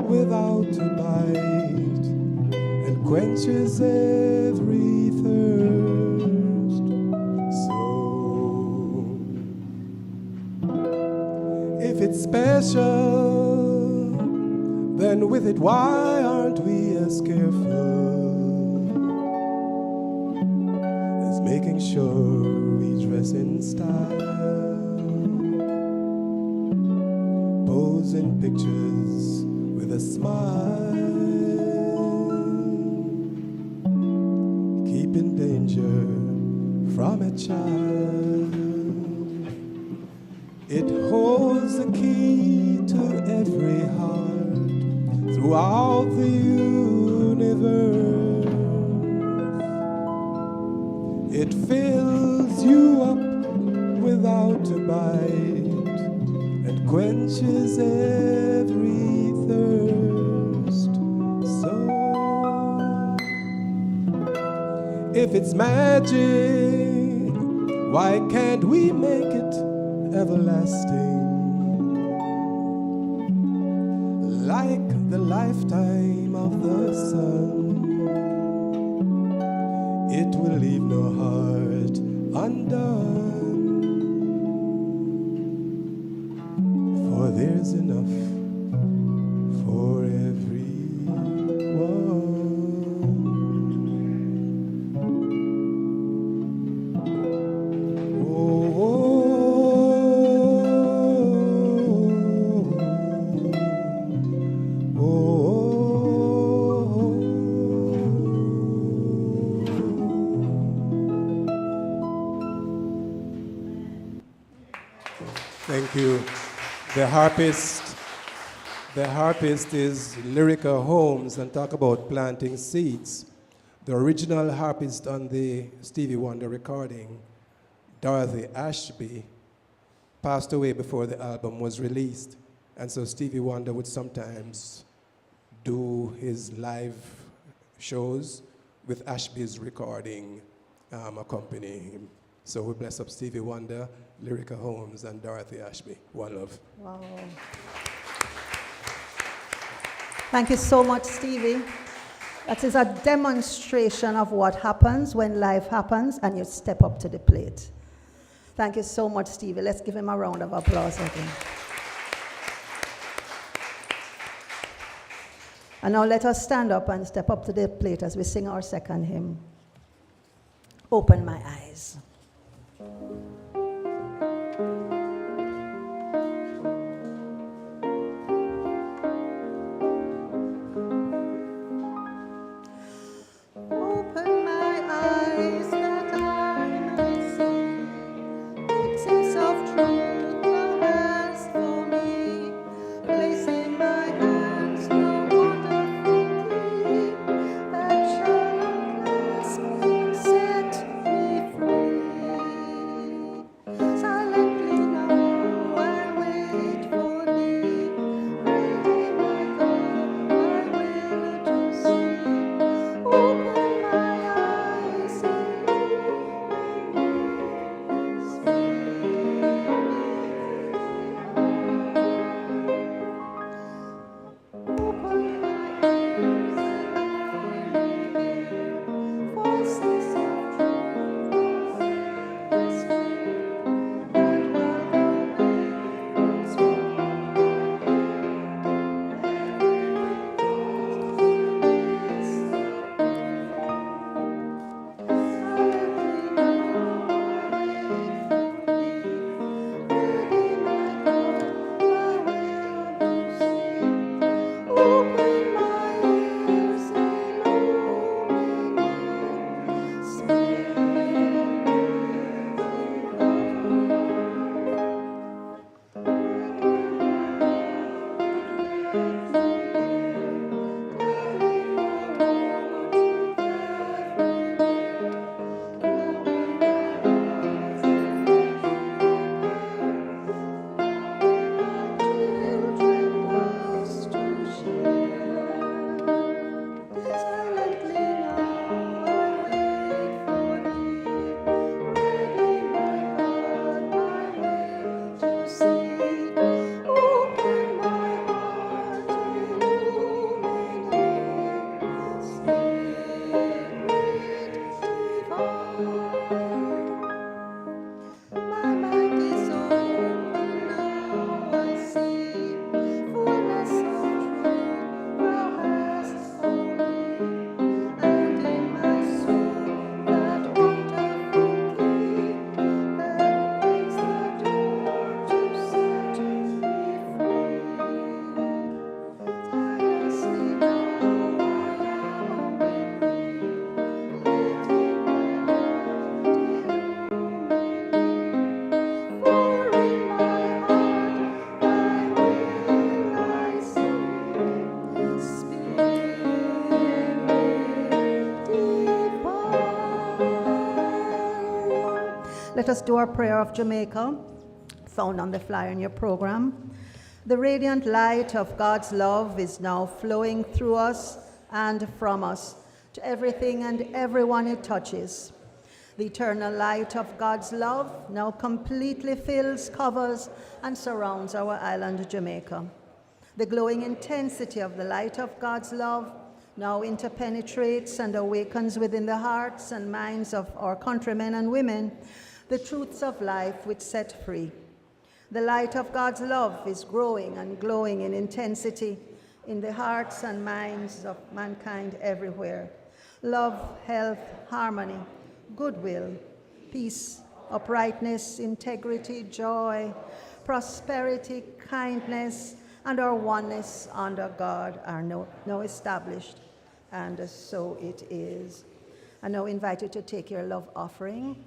without a bite and quenches every thirst. So, if it's special, then with it, why aren't we as careful as making sure we dress in style, pose in pictures with a smile, keep in danger from a child? It holds the key to every heart throughout the universe. It fills you up without a bite and quenches every thirst. So, if it's magic, why can't we make it everlasting? Like the lifetime of the sun, it will leave no heart undone, for there's enough for everyone. Thank you. The harpist is Lyrica Holmes, and talk about planting seeds. The original harpist on the Stevie Wonder recording, Dorothy Ashby, passed away before the album was released. And so Stevie Wonder would sometimes do his live shows with Ashby's recording accompanying him. So we bless up Stevie Wonder, Lyrica Holmes, and Dorothy Ashby. One love. Wow. Thank you so much, Stevie. That is a demonstration of what happens when life happens and you step up to the plate. Thank you so much, Stevie. Let's give him a round of applause again. And now let us stand up and step up to the plate as we sing our second hymn, Open My Eyes. Open my eyes that I may see glimpses of truth thou hast for me. Place in my hands the wonderful key that shall unclasp and set me free. let us do our prayer of Jamaica, found on the flyer in your program. The radiant light of God's love is now flowing through us and from us to everything and everyone it touches. The eternal light of God's love now completely fills, covers, and surrounds our island, Jamaica. The glowing intensity of the light of God's love now interpenetrates and awakens within the hearts and minds of our countrymen and women the truths of life which set free. The light of God's love is growing and glowing in intensity in the hearts and minds of mankind everywhere. Love, health, harmony, goodwill, peace, uprightness, integrity, joy, prosperity, kindness, and our oneness under God are now established, and so it is. I now invite you to take your love offering.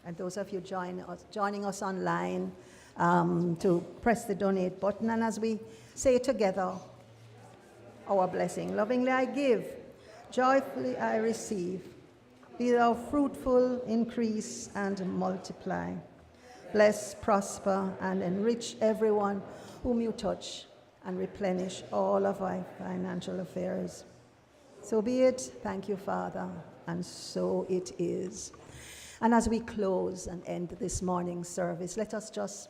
And those of you joining us online, to press the donate button, and as we say together our blessing. Lovingly I give, joyfully I receive. Be thou fruitful, increase, and multiply. Bless, prosper, and enrich everyone whom you touch, and replenish all of our financial affairs. So be it. Thank you, Father, and so it is. And as we close and end this morning's service, let us just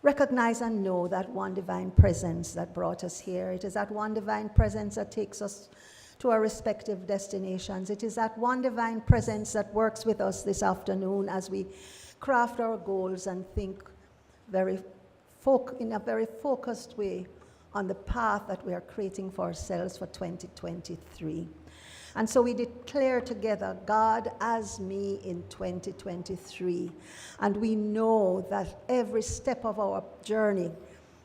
recognize and know that one divine presence that brought us here. It is that one divine presence that takes us to our respective destinations. It is that one divine presence that works with us this afternoon as we craft our goals and think in a very focused way on the path that we are creating for ourselves for 2023. And so we declare together, God as me in 2023. And we know that every step of our journey,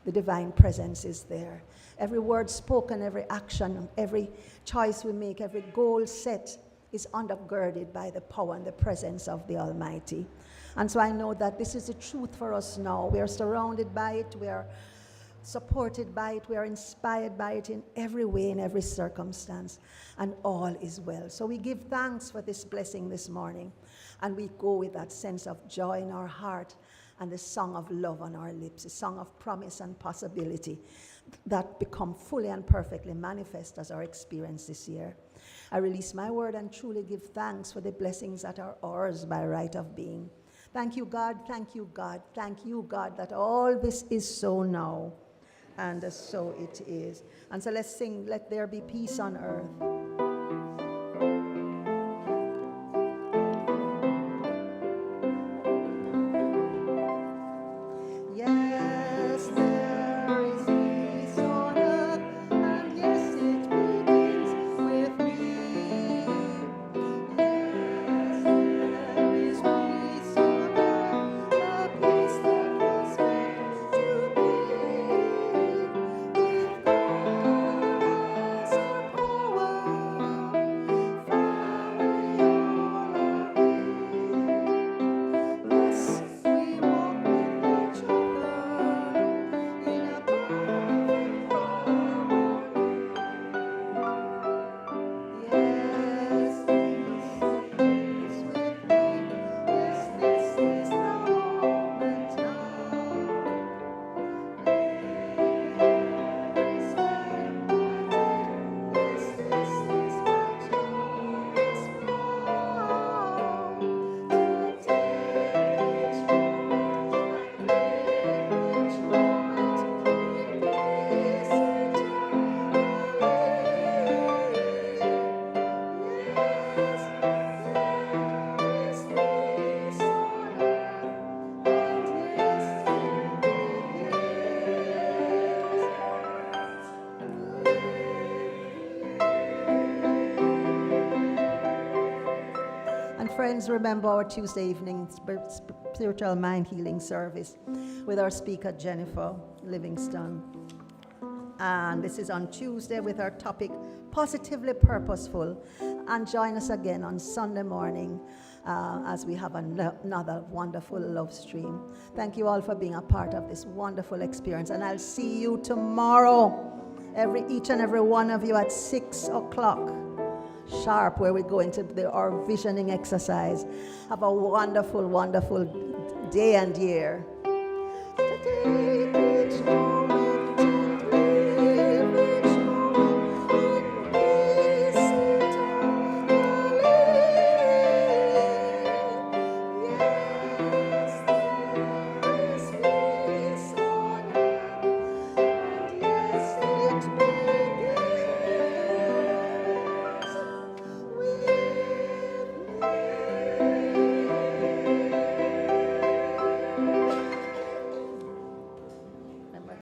the divine presence is there. Every word spoken, every action, every choice we make, every goal set is undergirded by the power and the presence of the Almighty. And so I know that this is the truth for us now. We are surrounded by it. We are supported by it. We are inspired by it in every way, in every circumstance, and all is well. So we give thanks for this blessing this morning, and we go with that sense of joy in our heart and the song of love on our lips, a song of promise and possibility that become fully and perfectly manifest as our experience this year. I release my word and truly give thanks for the blessings that are ours by right of being. Thank you, God. Thank you, God. Thank you, God, that all this is so now. And so it is. And so let's sing, Let There Be Peace on Earth. Yes, there is peace on earth, and yes, it begins with me. Yes, there is peace on earth, a peace that was meant to be. With God as our power, family all are we. Yes, we walk with each other in a perfect harmony. Yes, this is with me. Yes, this is the moment now. Every step I take, yes, this is my joyous vow. To take each moment and live each moment in peace eternally. Yes, there is peace on earth, and yes, and friends, remember our Tuesday evening spiritual mind healing service with our speaker, Jennifer Livingston. And this is on Tuesday with our topic, Positively Purposeful. And join us again on Sunday morning as we have another wonderful love stream. Thank you all for being a part of this wonderful experience. And I'll see you tomorrow, each and every one of you at 6 o'clock. sharp, where we go into our visioning exercise. Have a wonderful, wonderful day and year.